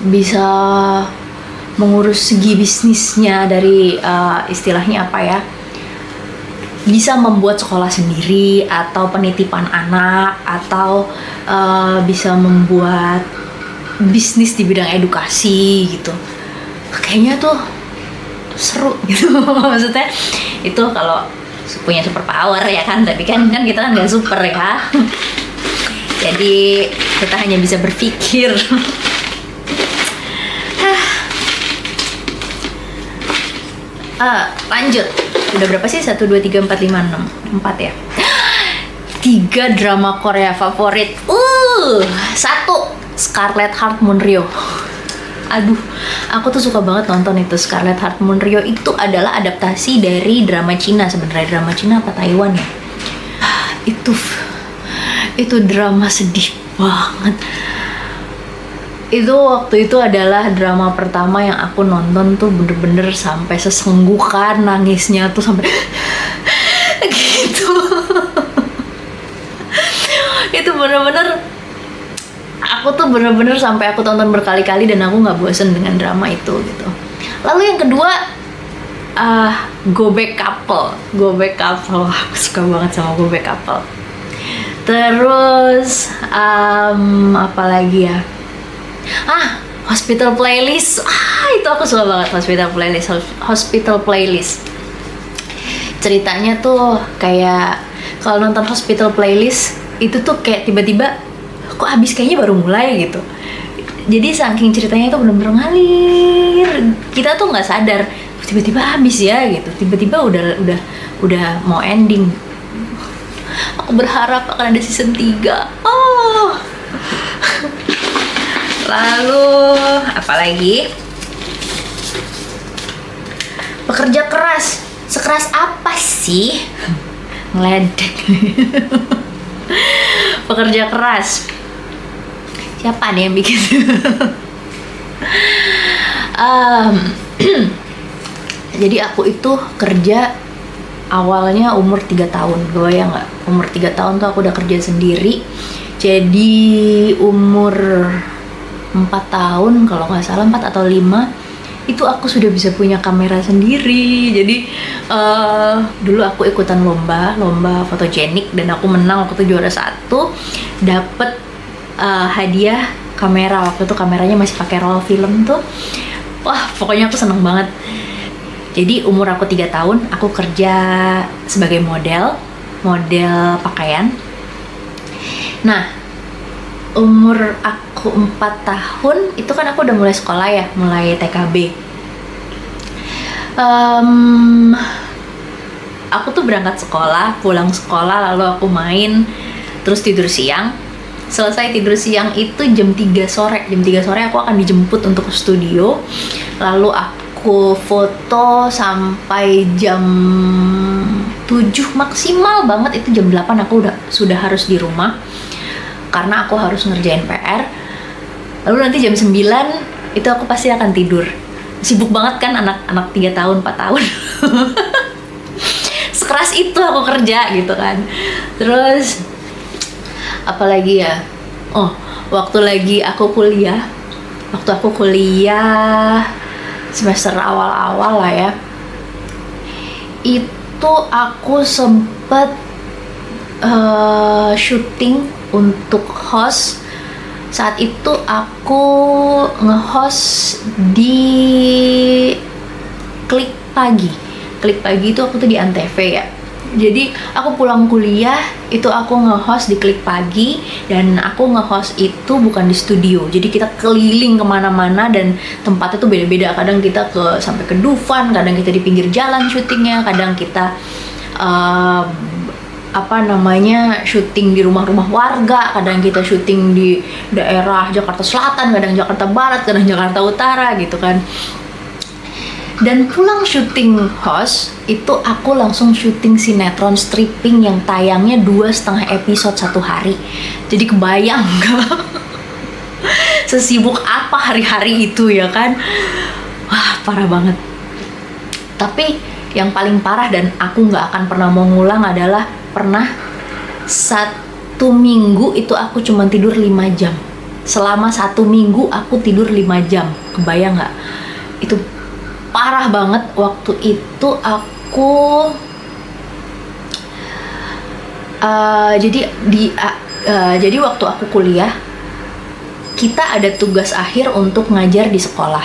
bisa mengurus segi bisnisnya dari istilahnya apa ya, bisa membuat sekolah sendiri, atau penitipan anak, atau bisa membuat bisnis di bidang edukasi gitu. Kayaknya tuh seru gitu. Maksudnya itu kalau punya super power ya kan, tapi kan kita kan nggak super ya. Jadi kita hanya bisa berpikir. Lanjut. Udah berapa sih? 1, 2, 3, 4, 5, 6 4 ya. 3 drama Korea favorit. 1, Scarlet Heart Munryo. Aduh, aku tuh suka banget nonton itu. Scarlet Heart Munryo itu adalah adaptasi dari drama Cina sebenarnya. Drama Cina apa Taiwan ya? Itu drama sedih banget. Itu waktu itu adalah drama pertama yang aku nonton tuh bener-bener sampai sesenggukan nangisnya tuh, sampai gitu. Itu bener-bener aku tuh bener-bener sampai aku tonton berkali-kali dan aku nggak bosen dengan drama itu gitu. Lalu yang kedua Go Back Couple. Aku suka banget sama Go Back Couple. Terus apa lagi ya? Hospital Playlist. Itu aku suka banget. Hospital Playlist. Ceritanya tuh kayak kalau nonton Hospital Playlist itu tuh kayak tiba-tiba kok habis, kayaknya baru mulai gitu. Jadi saking ceritanya tuh bener-bener ngalir, kita tuh nggak sadar tiba-tiba habis ya gitu. Tiba-tiba udah mau ending. Aku berharap akan ada season 3. Lalu apa lagi? Pekerja Keras. Sekeras apa sih? Ngeledek. Pekerja Keras. Siapa nih yang bikin? Jadi aku itu kerja awalnya umur 3 tahun. Bayang nggak? Umur 3 tahun tuh aku udah kerja sendiri. Jadi umur 4 tahun kalau nggak salah, 4 atau 5 itu aku sudah bisa punya kamera sendiri. Jadi dulu aku ikutan lomba fotogenik dan aku menang. Waktu itu juara 1, dapet hadiah kamera. Waktu itu kameranya masih pakai roll film tuh. Wah, pokoknya aku seneng banget. Jadi umur aku 3 tahun aku kerja sebagai model pakaian. Nah, umur aku 4 tahun itu kan aku udah mulai sekolah ya, mulai TKB. Aku tuh berangkat sekolah, pulang sekolah, lalu aku main, terus tidur siang. Selesai tidur siang itu jam 3 sore. Jam 3 sore aku akan dijemput untuk ke studio. Lalu aku foto sampai jam 7 maksimal banget, itu jam 8 aku sudah harus di rumah. Karena aku harus ngerjain PR. Lalu nanti jam 9 itu aku pasti akan tidur. Sibuk banget kan anak-anak 3 tahun, 4 tahun. Sekeras itu aku kerja gitu kan. Terus apalagi ya? Oh, waktu aku kuliah semester awal-awal lah ya. Itu aku sempet syuting untuk host. Saat itu aku nge-host di Klik Pagi. Klik Pagi itu aku tuh di Antv ya. Jadi aku pulang kuliah itu aku nge-host di Klik Pagi, dan aku nge-host itu bukan di studio. Jadi kita keliling kemana-mana dan tempatnya tuh beda-beda. Kadang kita sampai ke Dufan, kadang kita di pinggir jalan syutingnya, kadang kita syuting di rumah-rumah warga, kadang kita syuting di daerah Jakarta Selatan, kadang Jakarta Barat, kadang Jakarta Utara gitu kan. Dan pulang syuting host itu aku langsung syuting sinetron stripping yang tayangnya 2,5 episode satu hari. Jadi kebayang gak sesibuk apa hari-hari itu ya kan. Wah, parah banget. Tapi yang paling parah dan aku gak akan pernah mau ngulang adalah pernah 1 minggu itu aku cuma tidur 5 jam. Selama 1 minggu aku tidur 5 jam. Kebayang gak? Itu parah banget. Waktu itu aku jadi waktu aku kuliah kita ada tugas akhir untuk ngajar di sekolah,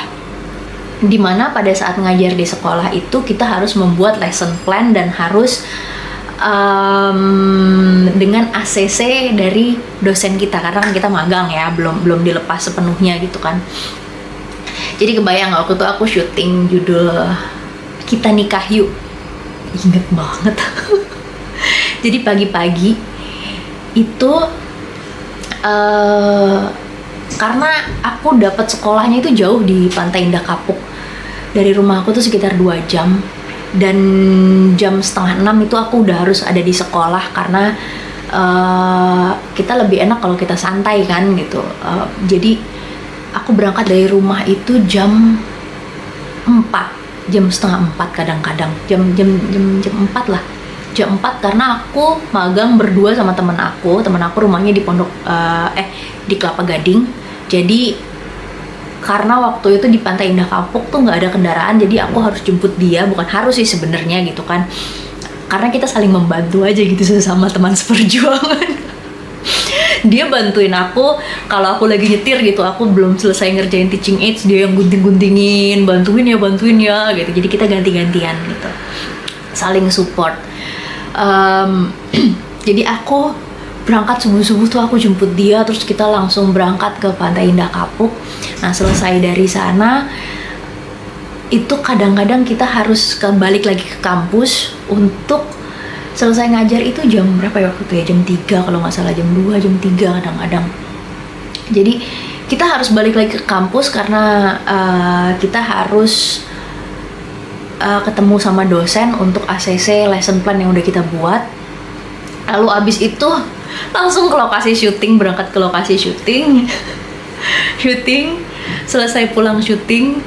dimana pada saat ngajar di sekolah itu kita harus membuat lesson plan dan harus dengan ACC dari dosen kita, karena kan kita magang ya, belum dilepas sepenuhnya gitu kan. Jadi kebayang waktu itu aku syuting judul Kita Nikah Yuk. Ingat banget. Jadi pagi-pagi itu karena aku dapat sekolahnya itu jauh di Pantai Indah Kapuk. Dari rumah aku tuh sekitar 2 jam. Dan jam 5:30 itu aku udah harus ada di sekolah, karena kita lebih enak kalau kita santai kan gitu. Jadi aku berangkat dari rumah itu jam 4, jam 3:30 kadang-kadang, jam 4 lah, jam 4, karena aku magang berdua sama temen aku rumahnya di di Kelapa Gading. Jadi karena waktu itu di Pantai Indah Kapuk tuh nggak ada kendaraan, jadi aku harus jemput dia. Bukan harus sih sebenarnya gitu kan, karena kita saling membantu aja gitu sesama teman seperjuangan. Dia bantuin aku kalau aku lagi nyetir gitu, aku belum selesai ngerjain teaching aids, dia yang gunting-guntingin, bantuin ya gitu. Jadi kita ganti-gantian gitu, saling support. Jadi aku berangkat subuh-subuh tuh aku jemput dia, terus kita langsung berangkat ke Pantai Indah Kapuk. Nah, selesai dari sana itu kadang-kadang kita harus balik lagi ke kampus untuk selesai ngajar. Itu jam berapa ya waktu itu ya? Jam 3 kalau nggak salah, jam 2, jam 3 kadang-kadang. Jadi kita harus balik lagi ke kampus karena kita harus ketemu sama dosen untuk ACC lesson plan yang udah kita buat. Lalu abis itu langsung ke lokasi syuting, berangkat ke lokasi syuting. Syuting, selesai pulang syuting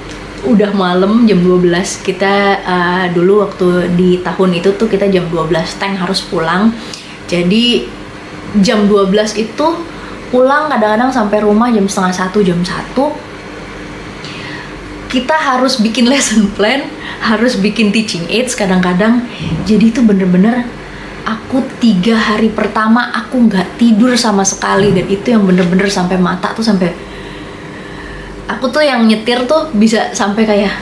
udah malam jam 12. Kita dulu waktu di tahun itu tuh kita jam 12 tank harus pulang. Jadi jam 12 itu pulang, kadang-kadang sampai rumah jam 12:30, jam 1. Kita harus bikin lesson plan, harus bikin teaching aids kadang-kadang. Jadi itu bener-bener aku 3 hari pertama aku nggak tidur sama sekali, dan itu yang bener-bener sampai mata tuh sampai aku tuh yang nyetir tuh bisa sampai kayak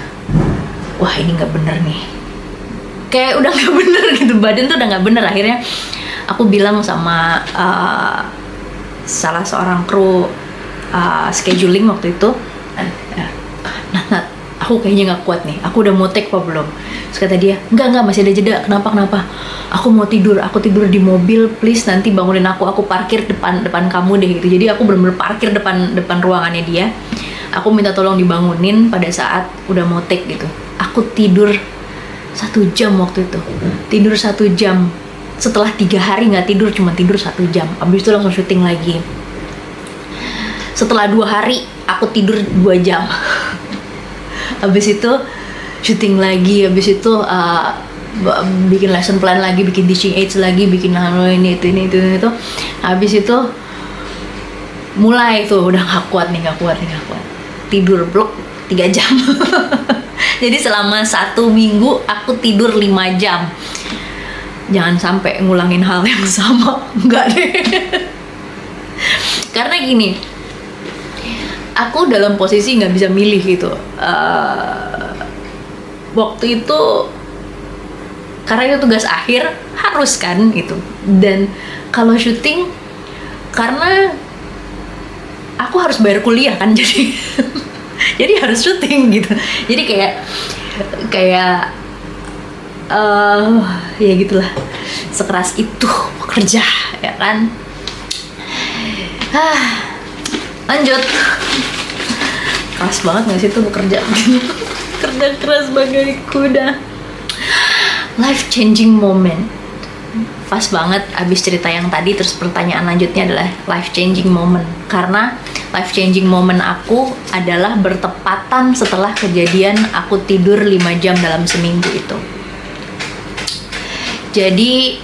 wah ini nggak bener nih, kayak udah nggak bener gitu, badan tuh udah nggak bener. Akhirnya aku bilang sama salah seorang kru scheduling waktu itu. Nah, aku kayaknya nggak kuat nih, aku udah mau take apa belum? Terus kata dia, enggak masih ada jeda. Kenapa? Aku mau tidur, aku tidur di mobil, please nanti bangunin aku parkir depan kamu deh gitu. Jadi aku bener-bener parkir depan ruangannya dia. Aku minta tolong dibangunin pada saat udah mau take gitu. Aku tidur 1 jam waktu itu, tidur 1 jam. Setelah 3 hari nggak tidur, cuma tidur 1 jam. Abis itu langsung syuting lagi. Setelah 2 hari aku tidur 2 jam. Abis itu syuting lagi, habis itu bikin lesson plan lagi, bikin teaching aids lagi, bikin ini itu. Habis itu mulai tuh udah nggak kuat. Tidur blok 3 jam. Jadi selama 1 minggu aku tidur 5 jam. Jangan sampai ngulangin hal yang sama, enggak deh. Karena gini, aku dalam posisi nggak bisa milih gitu. Waktu itu karena itu tugas akhir harus kan gitu, dan kalau syuting karena aku harus bayar kuliah kan, jadi harus syuting gitu. Jadi kayak ya gitulah, sekeras itu bekerja ya kan. Lanjut, keras banget nggak sih tuh bekerja? Kerja keras bagai kuda. Life changing moment. Pas banget abis cerita yang tadi, terus pertanyaan lanjutnya adalah life changing moment. Karena life changing moment aku adalah bertepatan setelah kejadian aku tidur 5 jam dalam seminggu itu. Jadi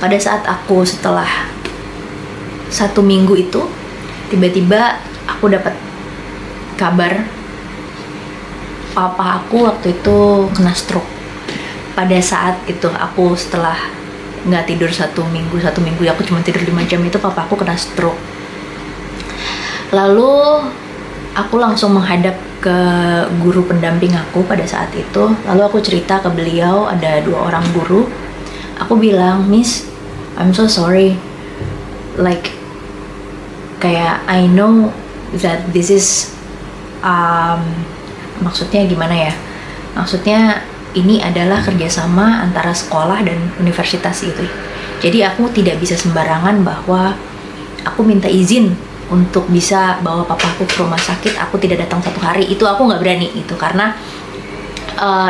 pada saat aku setelah 1 minggu itu, tiba-tiba aku dapat kabar papa aku waktu itu kena stroke. Pada saat itu aku setelah nggak tidur 1 minggu aku cuma tidur 5 jam itu, papa aku kena stroke. Lalu aku langsung menghadap ke guru pendamping aku pada saat itu. Lalu aku cerita ke beliau, ada 2 orang guru. Aku bilang, Miss, I'm so sorry, like kayak I know that this is maksudnya gimana ya, maksudnya ini adalah kerjasama antara sekolah dan universitas gitu. Jadi aku tidak bisa sembarangan bahwa aku minta izin untuk bisa bawa papaku ke rumah sakit, aku tidak datang 1 hari, itu aku nggak berani itu, karena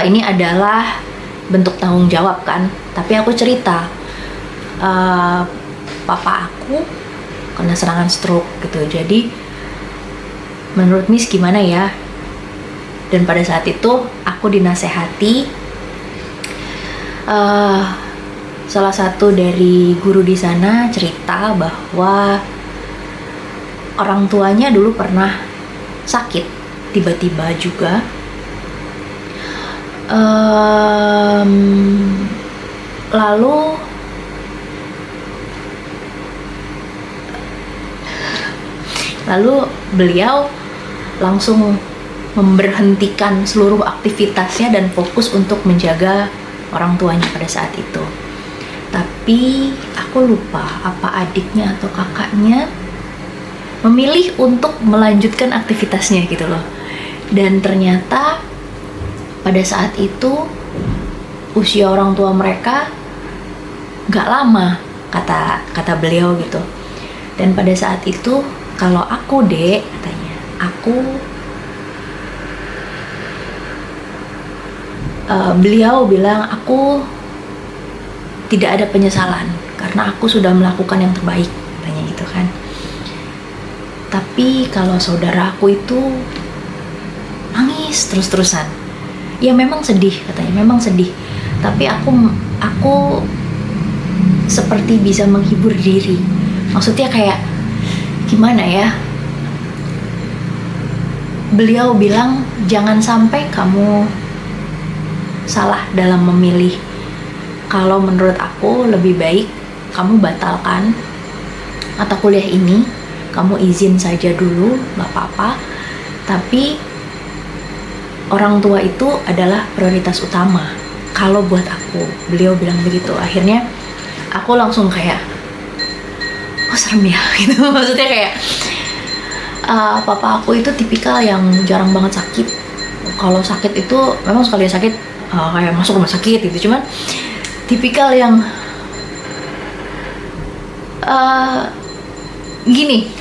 ini adalah bentuk tanggung jawab kan. Tapi aku cerita, papa aku kena serangan stroke gitu, jadi menurut Miss gimana ya? Dan pada saat itu aku dinasehati, salah satu dari guru di sana cerita bahwa orang tuanya dulu pernah sakit tiba-tiba juga, lalu beliau langsung memberhentikan seluruh aktivitasnya dan fokus untuk menjaga orang tuanya pada saat itu. Tapi aku lupa apa adiknya atau kakaknya memilih untuk melanjutkan aktivitasnya gitu loh. Dan ternyata pada saat itu usia orang tua mereka gak lama, kata beliau gitu. Dan pada saat itu, kalau aku dek, katanya, beliau bilang aku tidak ada penyesalan karena aku sudah melakukan yang terbaik, katanya gitu kan. Tapi kalau saudara aku itu nangis terus-terusan. Ya memang sedih, katanya, memang sedih. Tapi aku seperti bisa menghibur diri. Maksudnya kayak gimana ya? Beliau bilang jangan sampai kamu salah dalam memilih. Kalau menurut aku lebih baik kamu batalkan mata kuliah ini, kamu izin saja dulu, gak apa-apa. Tapi orang tua itu adalah prioritas utama kalau buat aku. Beliau bilang begitu. Akhirnya aku langsung kayak, oh serem ya gitu. Maksudnya kayak papa aku itu tipikal yang jarang banget sakit. Kalau sakit itu memang sekali sakit kayak masuk rumah sakit gitu, cuman tipikal yang gini.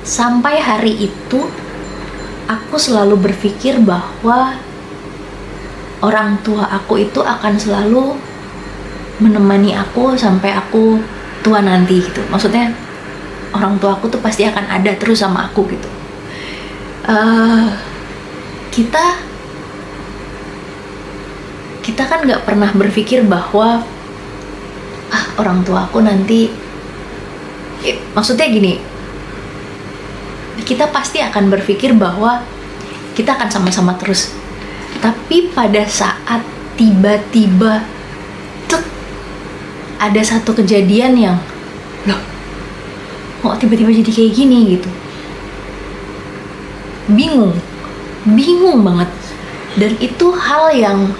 Sampai hari itu aku selalu berpikir bahwa orang tua aku itu akan selalu menemani aku sampai aku tua nanti gitu. Maksudnya orang tua aku tuh pasti akan ada terus sama aku gitu. Kita kan nggak pernah berpikir bahwa orang tua aku nanti, maksudnya gini, kita pasti akan berpikir bahwa kita akan sama-sama terus. Tapi pada saat tiba-tiba ada satu kejadian yang, loh, kok tiba-tiba jadi kayak gini gitu. Bingung banget. Dan itu hal yang,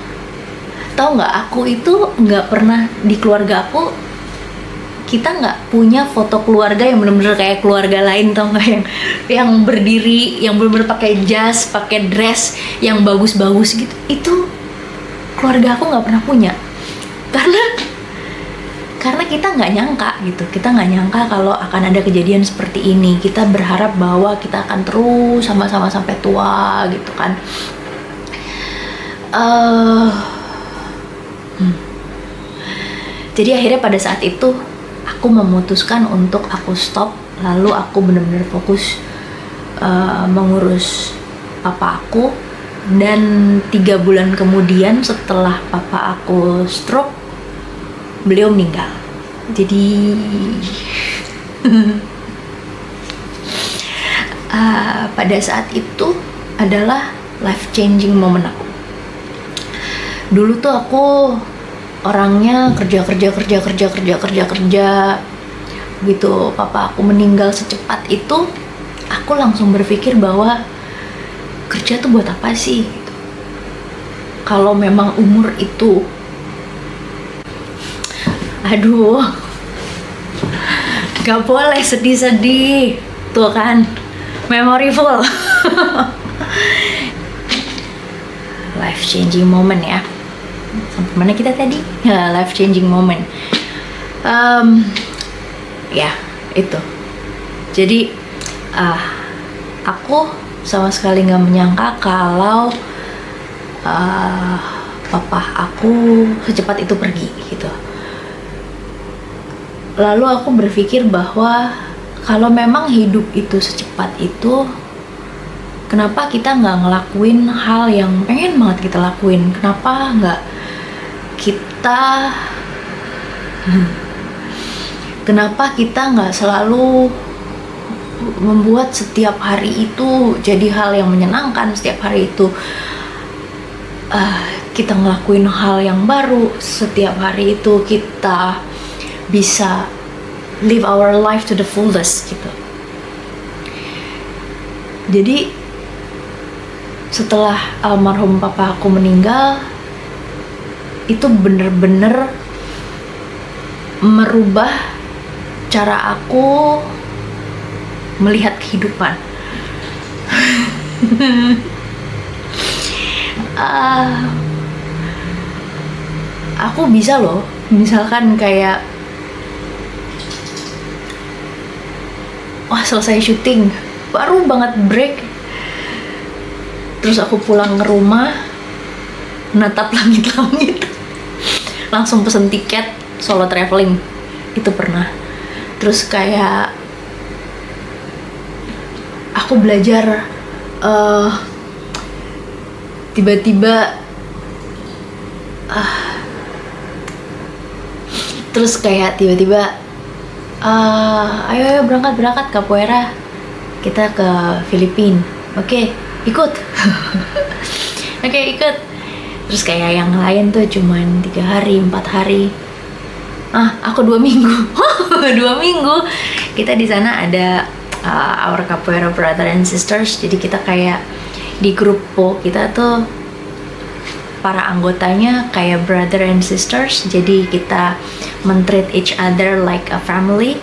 tau nggak, aku itu nggak pernah di keluarga aku, kita nggak punya foto keluarga yang bener-bener kayak keluarga lain, tau nggak, yang berdiri, yang bener-bener pakai jas, pakai dress yang bagus-bagus gitu. Itu keluarga aku nggak pernah punya, karena kita nggak nyangka gitu. Kita nggak nyangka kalau akan ada kejadian seperti ini. Kita berharap bahwa kita akan terus sama-sama sampai tua gitu kan. Jadi akhirnya pada saat itu aku memutuskan untuk aku stop, lalu aku benar-benar fokus mengurus papa aku. Dan 3 bulan kemudian setelah papa aku stroke, beliau meninggal. Jadi pada saat itu adalah life changing moment aku. Dulu tuh aku orangnya kerja. Begitu papa aku meninggal secepat itu, aku langsung berpikir bahwa kerja tuh buat apa sih? Kalau memang umur itu, aduh, gak boleh sedih-sedih, tuh kan, memorable. Life changing moment ya. Sampai mana kita tadi? Life changing moment. Ya, itu. Jadi aku sama sekali nggak menyangka kalau papa aku secepat itu pergi gitu. Lalu aku berpikir bahwa kalau memang hidup itu secepat itu, kenapa kita nggak ngelakuin hal yang pengen banget kita lakuin? Kenapa nggak nggak selalu membuat setiap hari itu jadi hal yang menyenangkan? Setiap hari itu kita ngelakuin hal yang baru. Setiap hari itu kita bisa live our life to the fullest gitu. Jadi setelah almarhum papa aku meninggal, itu bener-bener merubah cara aku melihat kehidupan. Aku bisa loh, misalkan kayak, wah selesai syuting, baru banget break, terus aku pulang ke rumah, natap langit-langit, langsung pesen tiket solo traveling. Itu pernah. Terus kayak aku belajar tiba-tiba terus kayak tiba-tiba ayo berangkat capoeira, kita ke Filipina. Oke, ikut. Oke, ikut. Terus kayak yang lain tuh cuman 3 hari, 4 hari. Aku 2 minggu. 2 minggu. Kita di sana ada our capoeira brother and sisters. Jadi kita kayak di grup kita tuh para anggotanya kayak brother and sisters, jadi kita men-treat each other like a family.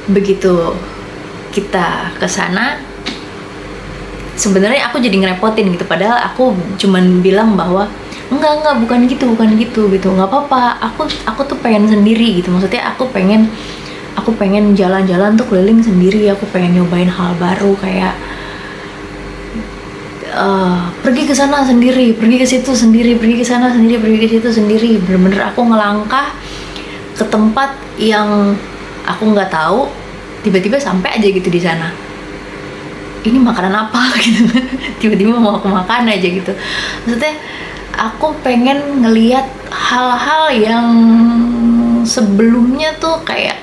Begitu kita ke sana, sebenarnya aku jadi ngerepotin gitu, padahal aku cuman bilang bahwa enggak bukan gitu gitu, nggak apa-apa, aku tuh pengen sendiri gitu, maksudnya aku pengen jalan-jalan tuh keliling sendiri, aku pengen nyobain hal baru, kayak pergi ke sana sendiri, pergi ke situ sendiri, pergi ke sana sendiri, pergi ke situ sendiri. Bener-bener aku ngelangkah ke tempat yang aku nggak tahu, tiba-tiba sampai aja gitu di sana. Ini makanan apa gitu, tiba-tiba mau aku makan aja gitu. Maksudnya aku pengen ngeliat hal-hal yang sebelumnya tuh kayak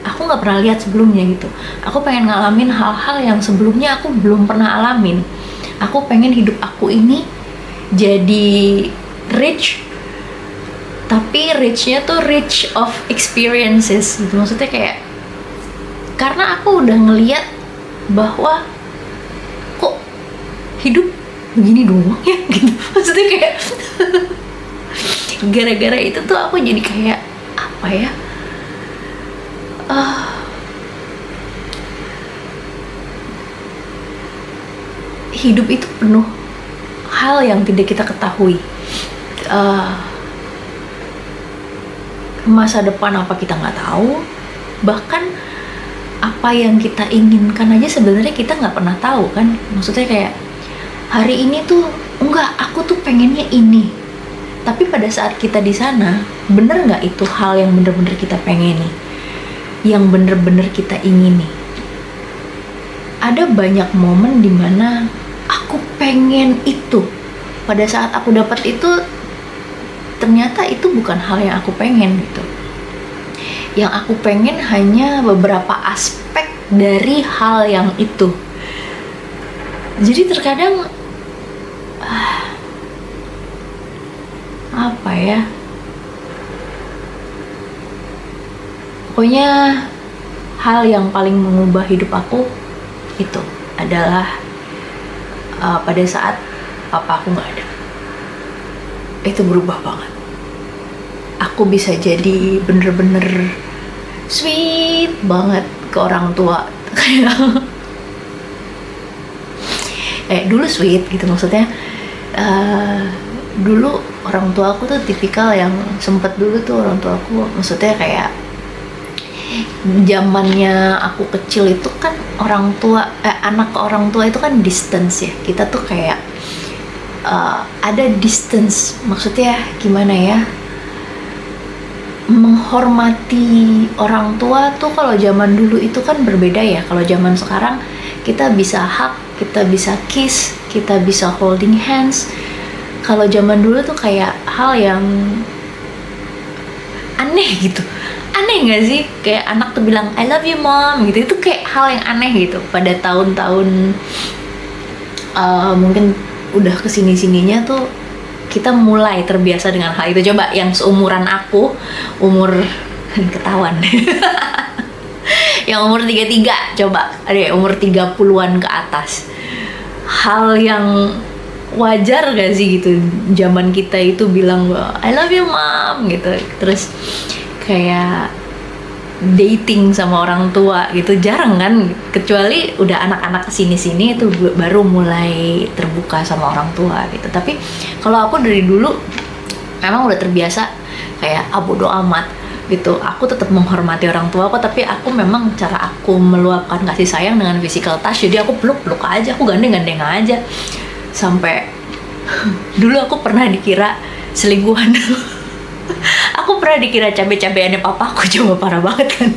aku nggak pernah lihat sebelumnya gitu. Aku pengen ngalamin hal-hal yang sebelumnya aku belum pernah alamin. Aku pengen hidup aku ini jadi rich, tapi richnya tuh rich of experiences gitu. Maksudnya kayak karena aku udah ngeliat bahwa kok hidup begini doang ya gitu. Maksudnya kayak gara-gara itu tuh aku jadi kayak apa ya, hidup itu penuh hal yang tidak kita ketahui. Masa depan apa kita nggak tahu, bahkan apa yang kita inginkan aja sebenarnya kita nggak pernah tahu kan. Maksudnya kayak hari ini tuh enggak, aku tuh pengennya ini, tapi pada saat kita di sana, bener nggak itu hal yang bener-bener kita pengeni, yang bener-bener kita ingini? Ada banyak momen dimana aku pengen itu, pada saat aku dapat itu ternyata itu bukan hal yang aku pengen gitu. Yang aku pengen hanya beberapa aspek dari hal yang itu. Jadi terkadang apa ya, pokoknya hal yang paling mengubah hidup aku itu adalah pada saat papa aku nggak ada. Itu berubah banget. Aku bisa jadi bener-bener sweet banget ke orang tua. Dulu sweet gitu, maksudnya dulu orang tua aku tuh tipikal yang sempet dulu tuh orang tua aku, maksudnya kayak zamannya aku kecil itu kan orang tua anak ke orang tua itu kan distance ya, kita tuh kayak ada distance, maksudnya gimana ya, menghormati orang tua tuh kalau zaman dulu itu kan berbeda ya. Kalau zaman sekarang kita bisa hug, kita bisa kiss, kita bisa holding hands. Kalau zaman dulu tuh kayak hal yang aneh gitu. Aneh gak sih? Kayak anak tuh bilang I love you mom gitu, itu kayak hal yang aneh gitu. Pada tahun-tahun mungkin udah kesini-sininya tuh kita mulai terbiasa dengan hal itu. Coba yang seumuran aku, umur ketahuan yang umur 33, coba ada umur 30-an ke atas, hal yang wajar gak sih gitu zaman kita itu bilang I love you mom gitu. Terus kayak dating sama orang tua gitu jarang kan, kecuali udah anak-anak kesini-sini itu baru mulai terbuka sama orang tua gitu. Tapi kalau aku dari dulu emang udah terbiasa kayak bodo amat gitu. Aku tetap menghormati orang tua aku, tapi aku memang cara aku meluapkan kasih sayang dengan physical touch. Jadi aku peluk-peluk aja, aku gandeng-gandeng aja. Sampai dulu aku pernah dikira selingkuhan. Aku pernah dikira cabe-cabeannya papaku, coba parah banget kan.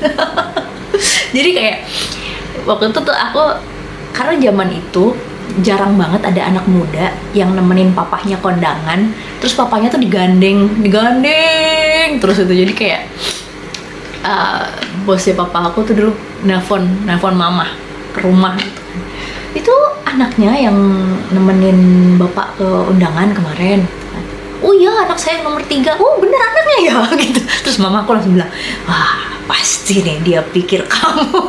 Jadi kayak waktu itu tuh aku, karena zaman itu jarang banget ada anak muda yang nemenin papahnya kondangan, terus papahnya tuh digandeng terus itu. Jadi kayak bosnya papa aku tuh dulu nelfon mama ke rumah gitu. Itu anaknya yang nemenin bapak ke undangan kemarin. Oh iya, anak saya yang nomor 3. Oh bener anaknya ya gitu. Terus mama aku langsung bilang, wah pasti nih dia pikir kamu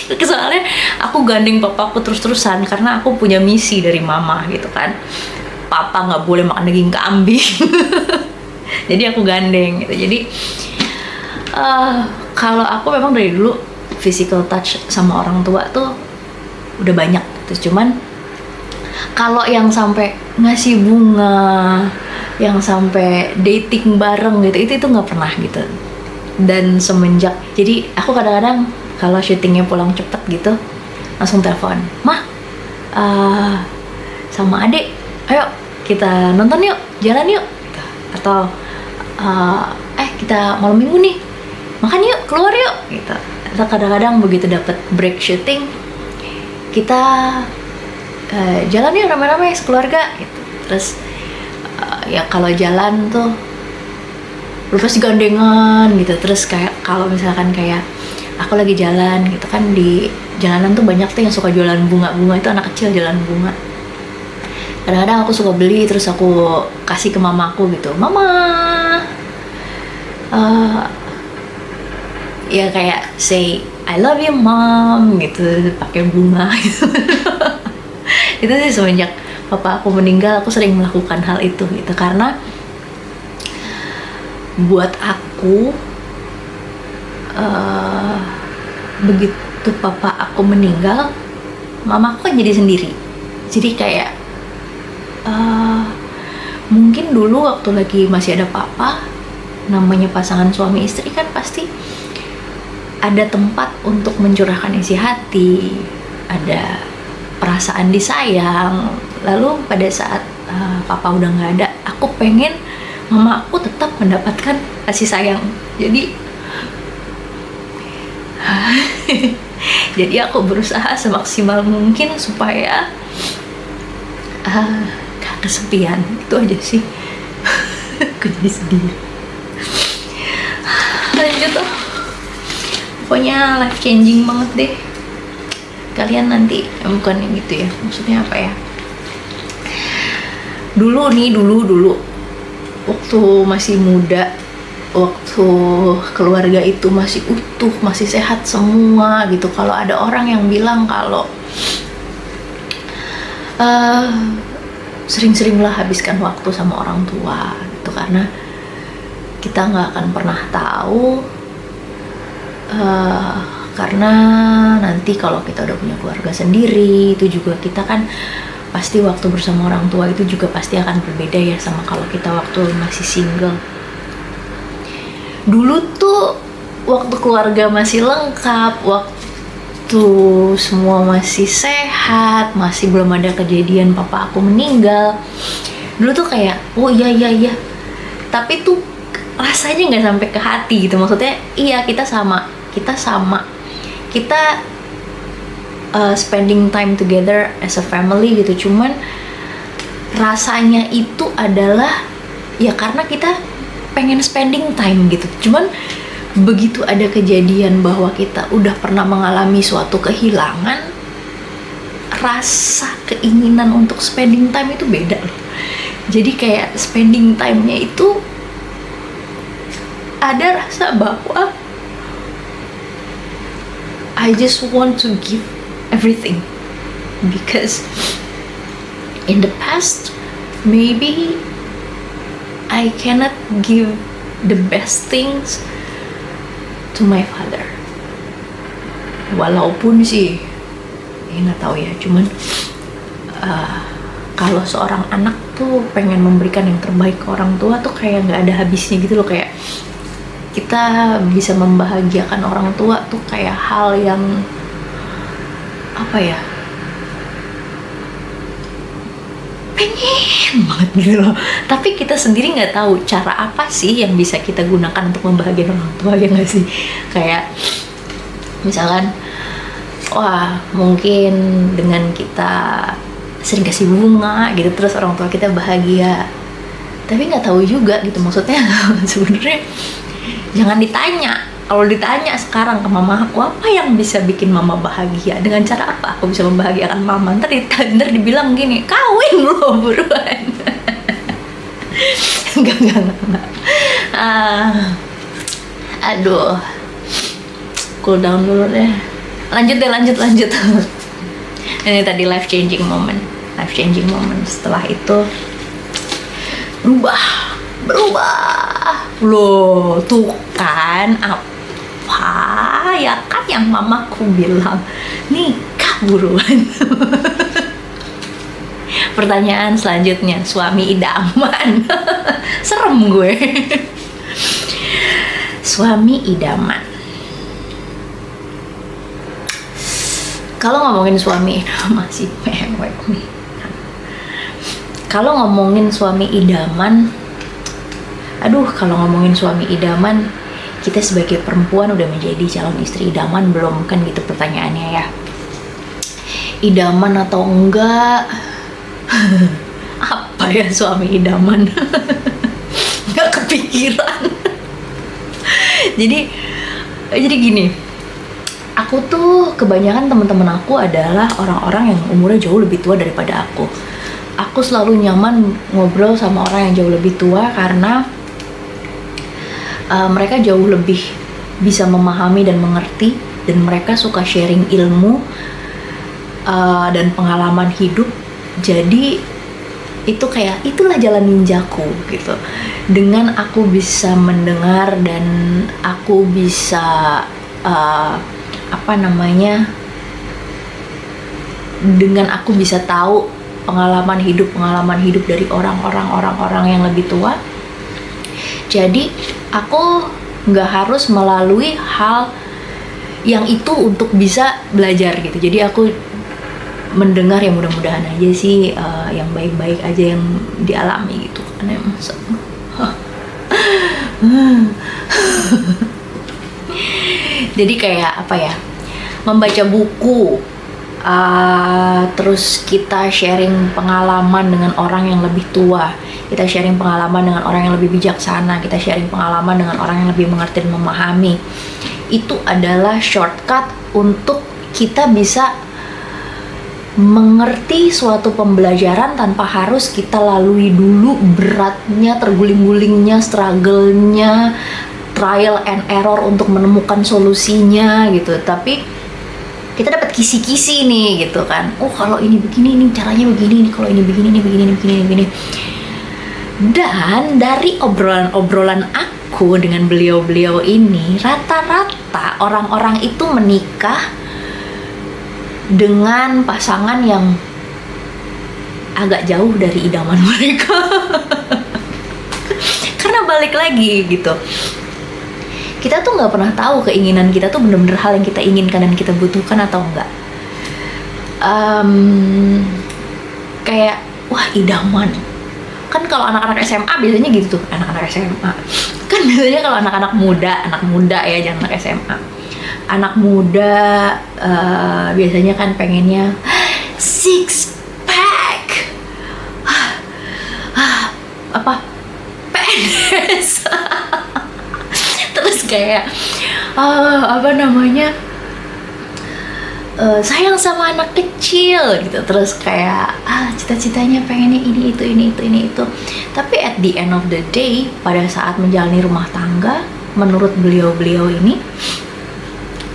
Soalnya aku gandeng papaku terus-terusan karena aku punya misi dari mama gitu kan. Papa nggak boleh makan daging kambing. Jadi aku gandeng gitu. Jadi kalau aku memang dari dulu physical touch sama orang tua tuh udah banyak gitu. Cuman kalau yang sampai ngasih bunga, yang sampai dating bareng gitu, itu nggak pernah gitu. Dan semenjak, jadi aku kadang-kadang kalau syutingnya pulang cepet gitu, langsung telepon, "Mah, sama adik, ayo kita nonton yuk, jalan yuk," gitu. Atau kita malam minggu nih, makan yuk, keluar yuk, gitu. Atau kadang-kadang begitu dapat break syuting, kita jalan yuk rame-rame sekeluarga, gitu. Terus ya kalau jalan tuh lu pasti gandengan gitu. Terus kayak kalau misalkan kayak aku lagi jalan gitu kan, di jalanan tuh banyak tuh yang suka jualan bunga-bunga, itu anak kecil jualan bunga. Kadang-kadang aku suka beli terus aku kasih ke mamaku gitu, "Mama," ya kayak say "I love you mom" gitu, pakai bunga gitu. Itu sih semenjak papa aku meninggal aku sering melakukan hal itu gitu, karena buat aku begitu papa aku meninggal, mama aku kan jadi sendiri. Jadi kayak mungkin dulu waktu lagi masih ada papa, namanya pasangan suami istri kan pasti ada tempat untuk mencurahkan isi hati, ada perasaan disayang. Lalu pada saat papa udah nggak ada, aku pengen mama aku tetap mendapatkan kasih sayang. Jadi aku berusaha semaksimal mungkin supaya gak kesepian. Itu aja sih. Aku jadi sedih. Lanjut tuh. Pokoknya life changing banget deh. Kalian nanti bukan yang gitu ya, maksudnya apa ya, dulu waktu masih muda, waktu keluarga itu masih utuh, masih sehat semua gitu, kalau ada orang yang bilang kalau sering-seringlah habiskan waktu sama orang tua gitu, karena kita nggak akan pernah tahu, karena nanti kalau kita udah punya keluarga sendiri, itu juga kita kan pasti waktu bersama orang tua itu juga pasti akan berbeda ya sama kalau kita waktu masih single. Dulu tuh waktu keluarga masih lengkap, waktu semua masih sehat, masih belum ada kejadian papa aku meninggal, dulu tuh kayak oh iya, tapi tuh rasanya nggak sampai ke hati gitu. Maksudnya iya, kita spending time together as a family gitu, cuman rasanya itu adalah ya karena kita pengen spending time gitu. Cuman begitu ada kejadian bahwa kita udah pernah mengalami suatu kehilangan, rasa keinginan untuk spending time itu beda loh. Jadi kayak spending time-nya itu ada rasa bahwa I just want to give everything, because in the past maybe I cannot give the best things to my father. Walaupun sih nggak tahu ya, cuman kalau seorang anak tuh pengen memberikan yang terbaik ke orang tua tuh kayak nggak ada habisnya gitu loh. Kayak kita bisa membahagiakan orang tua tuh kayak hal yang apa ya, pengen banget gitu loh. Tapi kita sendiri nggak tahu cara apa sih yang bisa kita gunakan untuk membahagiakan orang tua, ya nggak sih? Kayak misalkan wah mungkin dengan kita sering kasih bunga gitu terus orang tua kita bahagia, tapi nggak tahu juga gitu. Maksudnya sebenarnya jangan ditanya. Kalau ditanya sekarang ke mama aku, apa yang bisa bikin mama bahagia, dengan cara apa aku bisa membahagiakan mama, ntar dibilang gini, kawin lo buruan. Enggak. Aduh, cool down dulu deh. Lanjut deh, lanjut. Ini tadi life changing moment. Setelah itu berubah loh, tuh kan apa ya kan yang mamaku bilang, nikah buruan. Pertanyaan selanjutnya, suami idaman. Serem gue. Suami idaman. Kalau ngomongin suami, masih mewek nih. Kalau ngomongin suami idaman, kalau ngomongin suami idaman, kita sebagai perempuan udah menjadi calon istri idaman belum? Kan gitu pertanyaannya ya. Idaman atau enggak? Apa ya suami idaman? Nggak kepikiran. Jadi gini, aku tuh kebanyakan teman-teman aku adalah orang-orang yang umurnya jauh lebih tua daripada aku. Aku selalu nyaman ngobrol sama orang yang jauh lebih tua karena mereka jauh lebih bisa memahami dan mengerti, dan mereka suka sharing ilmu dan pengalaman hidup. Jadi itu kayak itulah jalan ninjaku gitu. Dengan aku bisa mendengar dan aku bisa dengan aku bisa tahu pengalaman hidup dari orang-orang yang lebih tua. Jadi aku nggak harus melalui hal yang itu untuk bisa belajar gitu. Jadi aku mendengar yang mudah-mudahan aja sih yang baik-baik aja yang dialami gitu kan ya. Jadi kayak apa ya, membaca buku, terus kita sharing pengalaman dengan orang yang lebih tua, kita sharing pengalaman dengan orang yang lebih bijaksana, kita sharing pengalaman dengan orang yang lebih mengerti dan memahami. Itu adalah shortcut untuk kita bisa mengerti suatu pembelajaran tanpa harus kita lalui dulu beratnya, terguling-gulingnya, struggle-nya, trial and error untuk menemukan solusinya gitu. Tapi kita dapat kisi-kisi nih gitu kan. Oh, kalau ini begini nih caranya begini nih, kalau ini begini nih begini. Dan dari obrolan aku dengan beliau-beliau ini, rata-rata orang-orang itu menikah dengan pasangan yang agak jauh dari idaman mereka. Karena balik lagi gitu, kita tuh nggak pernah tahu keinginan kita tuh bener-bener hal yang kita inginkan dan kita butuhkan atau enggak. Kayak wah idaman kan, kalau anak-anak SMA biasanya gitu tuh. Anak-anak SMA kan biasanya, kalau anak muda ya, jangan anak SMA. Anak muda biasanya kan pengennya six pack, PNS. Terus kayak sayang sama anak kecil gitu. Terus kayak cita-citanya pengennya ini itu. Tapi at the end of the day, pada saat menjalani rumah tangga, menurut beliau-beliau ini,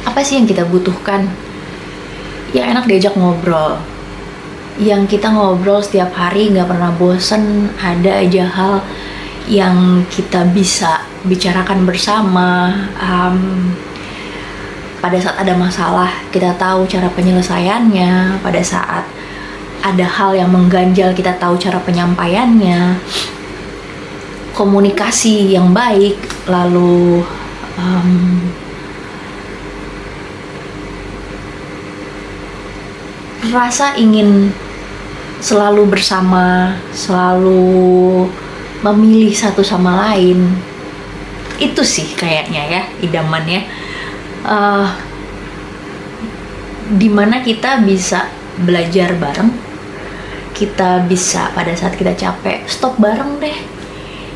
apa sih yang kita butuhkan? Ya enak diajak ngobrol, yang kita ngobrol setiap hari nggak pernah bosen, ada aja hal yang kita bisa bicarakan bersama. Pada saat ada masalah, kita tahu cara penyelesaiannya. Pada saat ada hal yang mengganjal, kita tahu cara penyampaiannya. Komunikasi yang baik, lalu rasa ingin selalu bersama, selalu memilih satu sama lain. Itu sih kayaknya ya idamannya, dimana kita bisa belajar bareng, kita bisa pada saat kita capek stop bareng deh.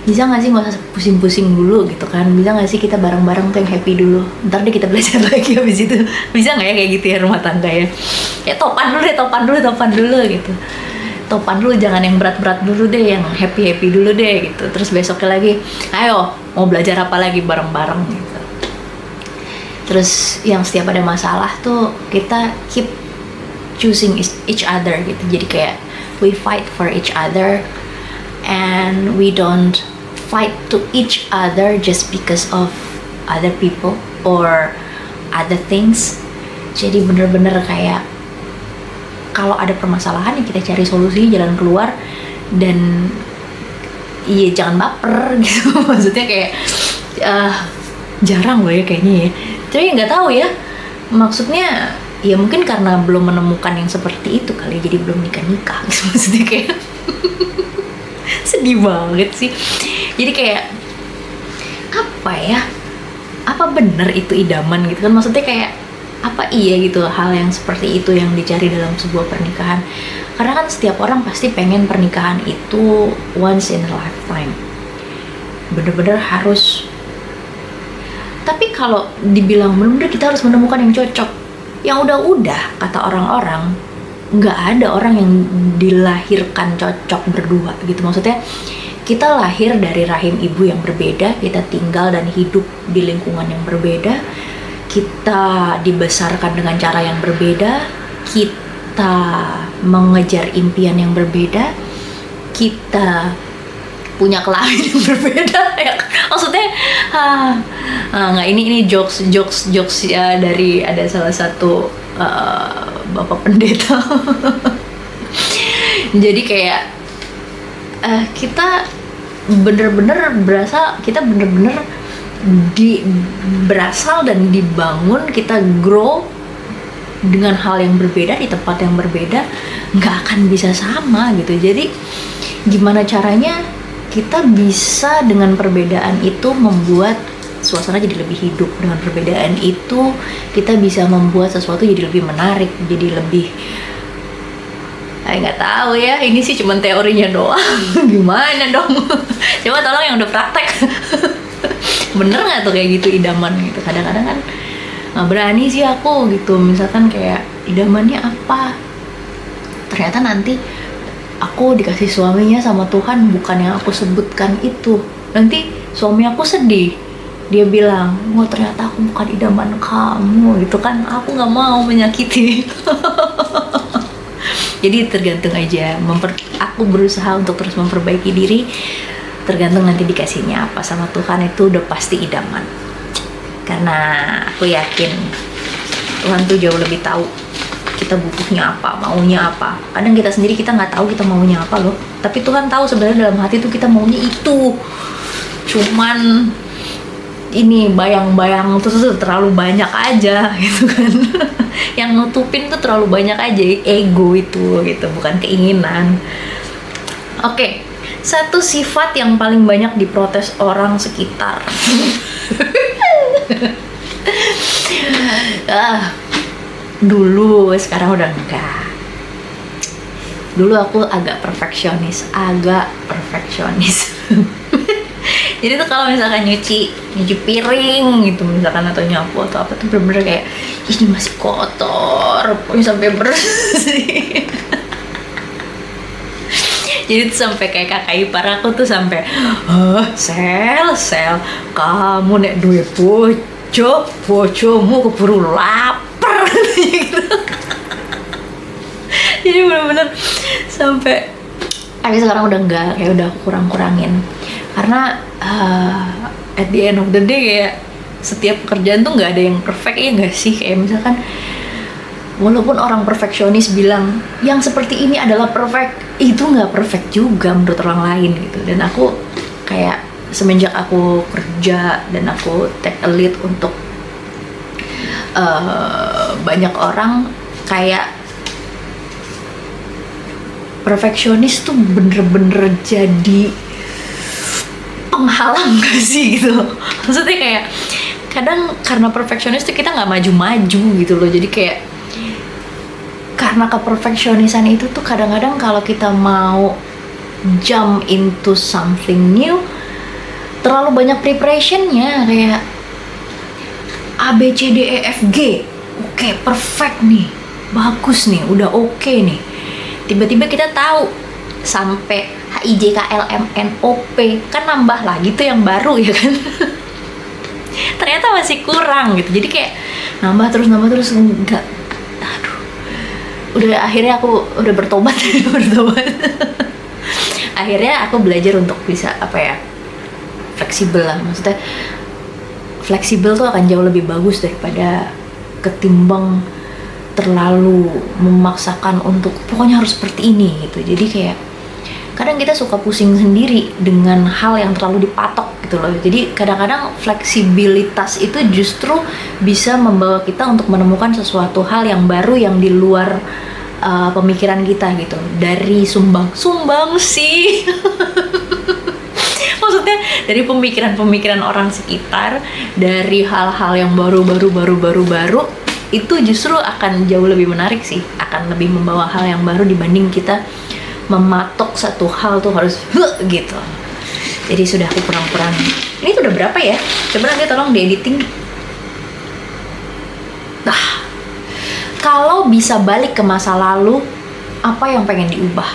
Bisa nggak sih nggak usah pusing-pusing dulu gitu kan? Bisa nggak sih kita bareng-bareng tuh yang happy dulu, ntar deh kita belajar lagi habis itu. Bisa nggak ya kayak gitu ya rumah tangga ya? Ya topan dulu gitu. Topan dulu, jangan yang berat-berat dulu deh, yang happy dulu deh gitu. Terus besoknya lagi, ayo mau belajar apa lagi bareng-bareng gitu. Terus yang setiap ada masalah tuh kita keep choosing each other gitu. Jadi kayak we fight for each other and we don't fight to each other just because of other people or other things. Jadi bener-bener kayak kalau ada permasalahan ya kita cari solusi, jalan keluar, dan iya jangan baper gitu. Maksudnya kayak jarang loh ya kayaknya ya. Tapi nggak tahu ya, maksudnya ya mungkin karena belum menemukan yang seperti itu kali, jadi belum nikah gitu. Maksudnya kayak sedih banget sih. Jadi kayak apa ya, apa bener itu idaman gitu kan, maksudnya kayak apa iya gitu hal yang seperti itu yang dicari dalam sebuah pernikahan. Karena kan setiap orang pasti pengen pernikahan itu once in a lifetime, bener-bener harus. Tapi kalau dibilang bener-bener kita harus menemukan yang cocok, yang udah kata orang-orang, nggak ada orang yang dilahirkan cocok berdua gitu. Maksudnya kita lahir dari rahim ibu yang berbeda, kita tinggal dan hidup di lingkungan yang berbeda, kita dibesarkan dengan cara yang berbeda, kita mengejar impian yang berbeda, kita punya kelamin yang berbeda ya. Maksudnya nggak, ini jokes ya dari ada salah satu bapak pendeta. Jadi kayak kita bener-bener berasal dan dibangun, kita grow dengan hal yang berbeda di tempat yang berbeda, nggak akan bisa sama gitu. Jadi gimana caranya kita bisa dengan perbedaan itu membuat suasana jadi lebih hidup, dengan perbedaan itu kita bisa membuat sesuatu jadi lebih menarik, jadi lebih nggak tahu ya, ini sih cuma teorinya doang. Gimana dong? Coba tolong yang udah praktek. Bener nggak tuh kayak gitu idaman gitu? Kadang-kadang kan nggak berani sih aku gitu, misalkan kayak idamannya apa, ternyata nanti aku dikasih suaminya sama Tuhan bukan yang aku sebutkan itu, nanti suami aku sedih, dia bilang, oh ternyata aku bukan idaman kamu gitu kan. Aku nggak mau menyakiti. Jadi tergantung aja, aku berusaha untuk terus memperbaiki diri, tergantung nanti dikasihnya apa sama Tuhan, itu udah pasti idaman. Karena aku yakin Tuhan tuh jauh lebih tahu kita butuhnya apa, maunya apa. Kadang kita sendiri kita nggak tahu kita maunya apa loh, tapi Tuhan tahu sebenarnya dalam hati tuh kita maunya itu. Cuman ini bayang-bayang tuh terlalu banyak aja gitu kan. Yang nutupin tuh terlalu banyak aja, ego itu gitu, bukan keinginan. Oke, satu sifat yang paling banyak diprotes orang sekitar. Dulu, sekarang udah enggak. Dulu aku agak perfeksionis. Jadi tuh kalau misalkan nyuci piring gitu misalkan, atau nyapu atau apa tuh bener-bener kayak ini masih kotor, pokoknya sampai bersih. Jadi tuh sampai kayak kakak ipar aku tuh sampai sel kamu nek duwe bojomu keburu lapar gitu. Jadi bener-bener sampai, tapi sekarang udah enggak, kayak udah kurangin karena at the end of the day kayak setiap pekerjaan tuh nggak ada yang perfect ya nggak sih. Kayak misalkan walaupun orang perfeksionis bilang yang seperti ini adalah perfect, itu nggak perfect juga menurut orang lain gitu. Dan aku kayak semenjak aku kerja dan aku take a lead untuk banyak orang, kayak perfeksionis tuh bener-bener jadi penghalang gak sih gitu. Maksudnya kayak kadang karena perfeksionis tuh kita nggak maju-maju gitu loh. Jadi kayak karena keperfeksionisan itu tuh kadang-kadang kalau kita mau jump into something new terlalu banyak preparationnya, kayak A B C D E F G, oke, perfect nih, bagus nih, udah oke nih. Tiba-tiba kita tahu sampai H I J K L M N O P, kan nambah lagi tuh yang baru ya kan. Ternyata ternyata masih kurang gitu. Jadi kayak nambah terus enggak, aduh, udah akhirnya aku udah bertobat. Akhirnya aku belajar untuk bisa fleksibel lah. Maksudnya fleksibel tuh akan jauh lebih bagus daripada ketimbang terlalu memaksakan untuk pokoknya harus seperti ini gitu. Jadi kayak kadang kita suka pusing sendiri dengan hal yang terlalu dipatok gitu loh. Jadi kadang-kadang fleksibilitas itu justru bisa membawa kita untuk menemukan sesuatu hal yang baru yang di luar pemikiran kita gitu. Dari sumbang sih. Maksudnya dari pemikiran-pemikiran orang sekitar, dari hal-hal yang baru, itu justru akan jauh lebih menarik sih. Akan lebih membawa hal yang baru dibanding kita mematok satu hal tuh harus gitu. Jadi sudah aku kurang-kurangi. Ini tuh udah berapa ya? Coba nanti tolong diediting. Nah, kalau bisa balik ke masa lalu, apa yang pengen diubah?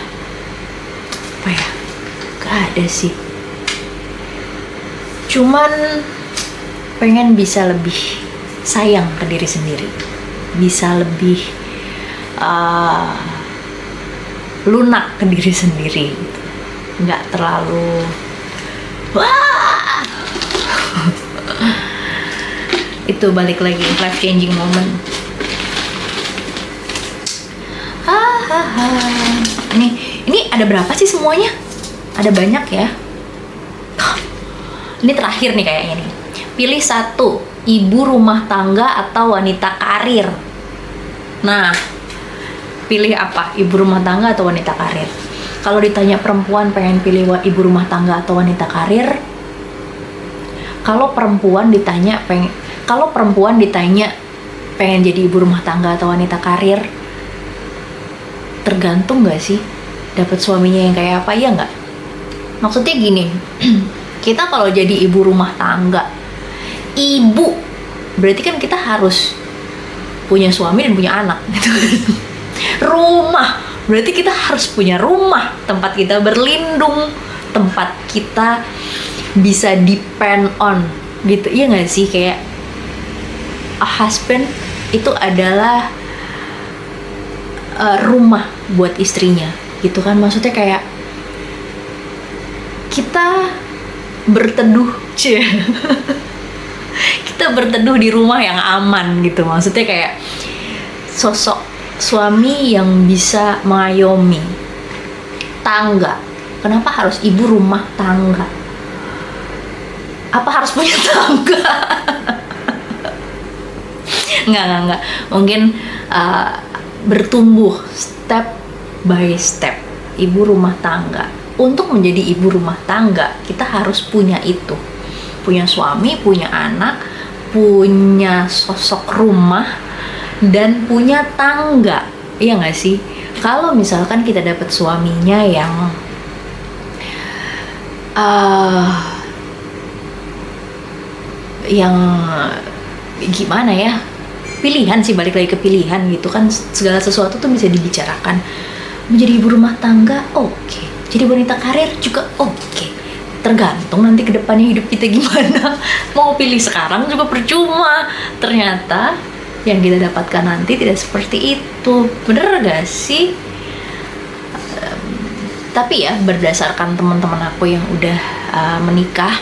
Apa ya? Gak ada sih. Cuman pengen bisa lebih sayang ke diri sendiri. Bisa lebih lunak ke diri sendiri. Nggak terlalu wah. Itu balik lagi life changing moment. Ini ada berapa sih semuanya? Ada banyak ya. Ini terakhir nih kayaknya nih. Pilih satu, ibu rumah tangga atau wanita karir. Nah, pilih apa? Ibu rumah tangga atau wanita karir? Kalau ditanya perempuan pengen pilih ibu rumah tangga atau wanita karir, kalau perempuan ditanya pengen jadi ibu rumah tangga atau wanita karir, tergantung nggak sih dapat suaminya yang kayak apa, ya nggak? Maksudnya gini, kita kalau jadi ibu rumah tangga, ibu berarti kan kita harus punya suami dan punya anak gitu. Rumah berarti kita harus punya rumah, tempat kita berlindung, tempat kita bisa depend on gitu, iya nggak sih? Kayak a husband itu adalah rumah buat istrinya gitu kan. Maksudnya kayak kita berteduh kita berteduh di rumah yang aman gitu. Maksudnya kayak sosok suami yang bisa mengayomi tangga. Kenapa harus ibu rumah tangga? Apa harus punya tangga? Enggak. Mungkin bertumbuh step by step. Ibu rumah tangga. Untuk menjadi ibu rumah tangga, kita harus punya itu. Punya suami, punya anak, punya sosok rumah, dan punya tangga. Iya nggak sih? Kalau misalkan kita dapat suaminya yang gimana ya? Pilihan sih, balik lagi ke pilihan gitu kan. Segala sesuatu tuh bisa dibicarakan. Menjadi ibu rumah tangga, oke. Jadi wanita karir juga oke. Tergantung nanti kedepannya hidup kita gimana. Mau pilih sekarang juga percuma. Ternyata yang kita dapatkan nanti tidak seperti itu. Bener gak sih? Tapi ya berdasarkan teman-teman aku yang udah menikah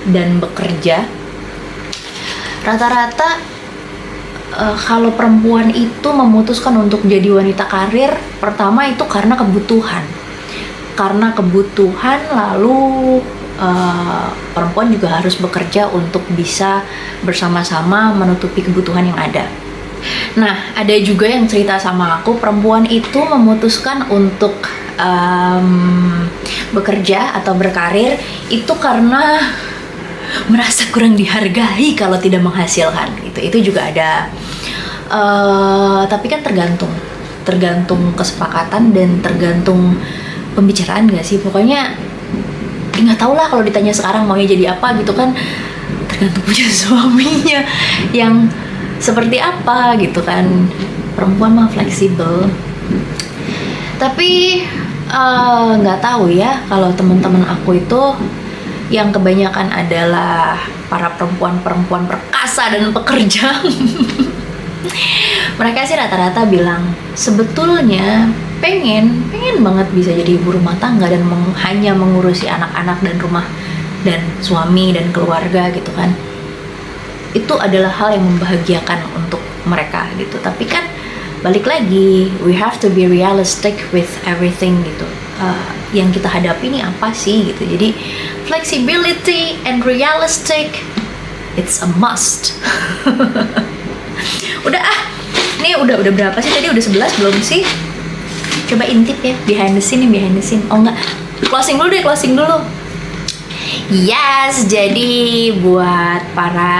dan bekerja, rata-rata kalau perempuan itu memutuskan untuk jadi wanita karir, pertama itu karena kebutuhan. Lalu perempuan juga harus bekerja untuk bisa bersama-sama menutupi kebutuhan yang ada. Nah, ada juga yang cerita sama aku, perempuan itu memutuskan untuk bekerja atau berkarir itu karena merasa kurang dihargai kalau tidak menghasilkan gitu. Itu juga ada. Tapi kan tergantung kesepakatan dan tergantung pembicaraan gak sih? Pokoknya nggak tau lah kalau ditanya sekarang maunya jadi apa gitu kan, tergantung punya suaminya yang seperti apa gitu kan. Perempuan mah fleksibel. Tapi nggak tahu ya kalau teman-teman aku itu yang kebanyakan adalah para perempuan-perempuan perkasa dan pekerja. Mereka sih rata-rata bilang sebetulnya pengen banget bisa jadi ibu rumah tangga dan hanya mengurusi anak-anak dan rumah dan suami dan keluarga gitu kan. Itu adalah hal yang membahagiakan untuk mereka gitu. Tapi kan balik lagi, we have to be realistic with everything gitu. Yang kita hadapi ini apa sih gitu. Jadi flexibility and realistic, it's a must. Udah nih udah berapa sih tadi? Udah 11 belum sih? Coba intip ya, behind the scene. Oh enggak, closing dulu. Yes, jadi buat para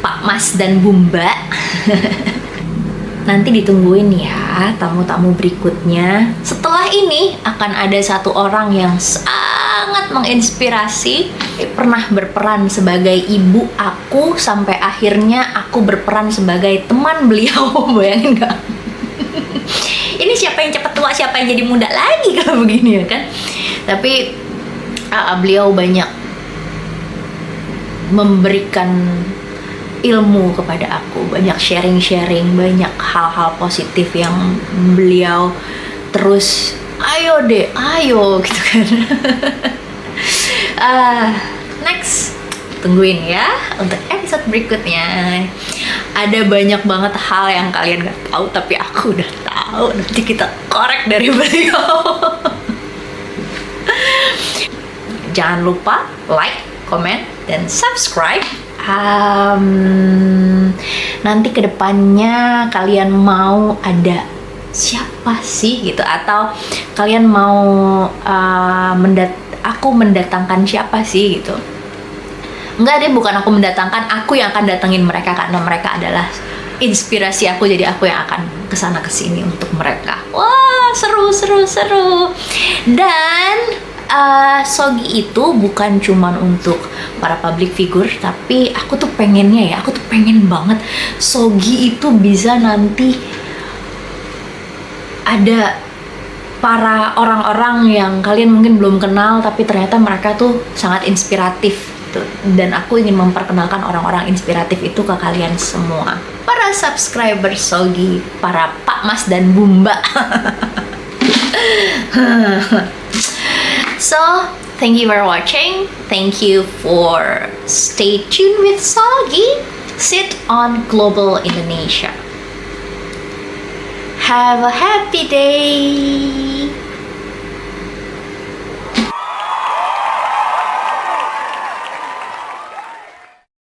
Pak Mas dan Bumba, nanti ditungguin ya tamu-tamu berikutnya. Setelah ini akan ada satu orang yang sangat menginspirasi, pernah berperan sebagai ibu aku sampai akhirnya aku berperan sebagai teman beliau. Bayangin gak? Ini siapa yang cepat tua, siapa yang jadi muda lagi kalau begini ya kan? Tapi beliau banyak memberikan ilmu kepada aku, banyak sharing, banyak hal-hal positif yang beliau terus ayo gitu kan. Next, tungguin ya untuk episode berikutnya. Ada banyak banget hal yang kalian gak tahu tapi aku udah tahu. Nanti kita korek dari beliau. Jangan lupa like, comment, dan subscribe. Nanti kedepannya kalian mau ada siapa sih gitu, atau kalian mau aku mendatangkan siapa sih gitu. Enggak deh, bukan aku mendatangkan, aku yang akan datengin mereka karena mereka adalah inspirasi aku, jadi aku yang akan kesana kesini untuk mereka. Wah, seru. Dan Sogi itu bukan cuman untuk para public figure, tapi aku tuh pengen banget Sogi itu bisa nanti ada para orang-orang yang kalian mungkin belum kenal tapi ternyata mereka tuh sangat inspiratif gitu. Dan aku ingin memperkenalkan orang-orang inspiratif itu ke kalian semua, para subscriber Sogi, para Pak Mas dan Bumba. So, thank you for watching. Thank you for stay tuned with Sogi. Sit on Global Indonesia. Have a happy day.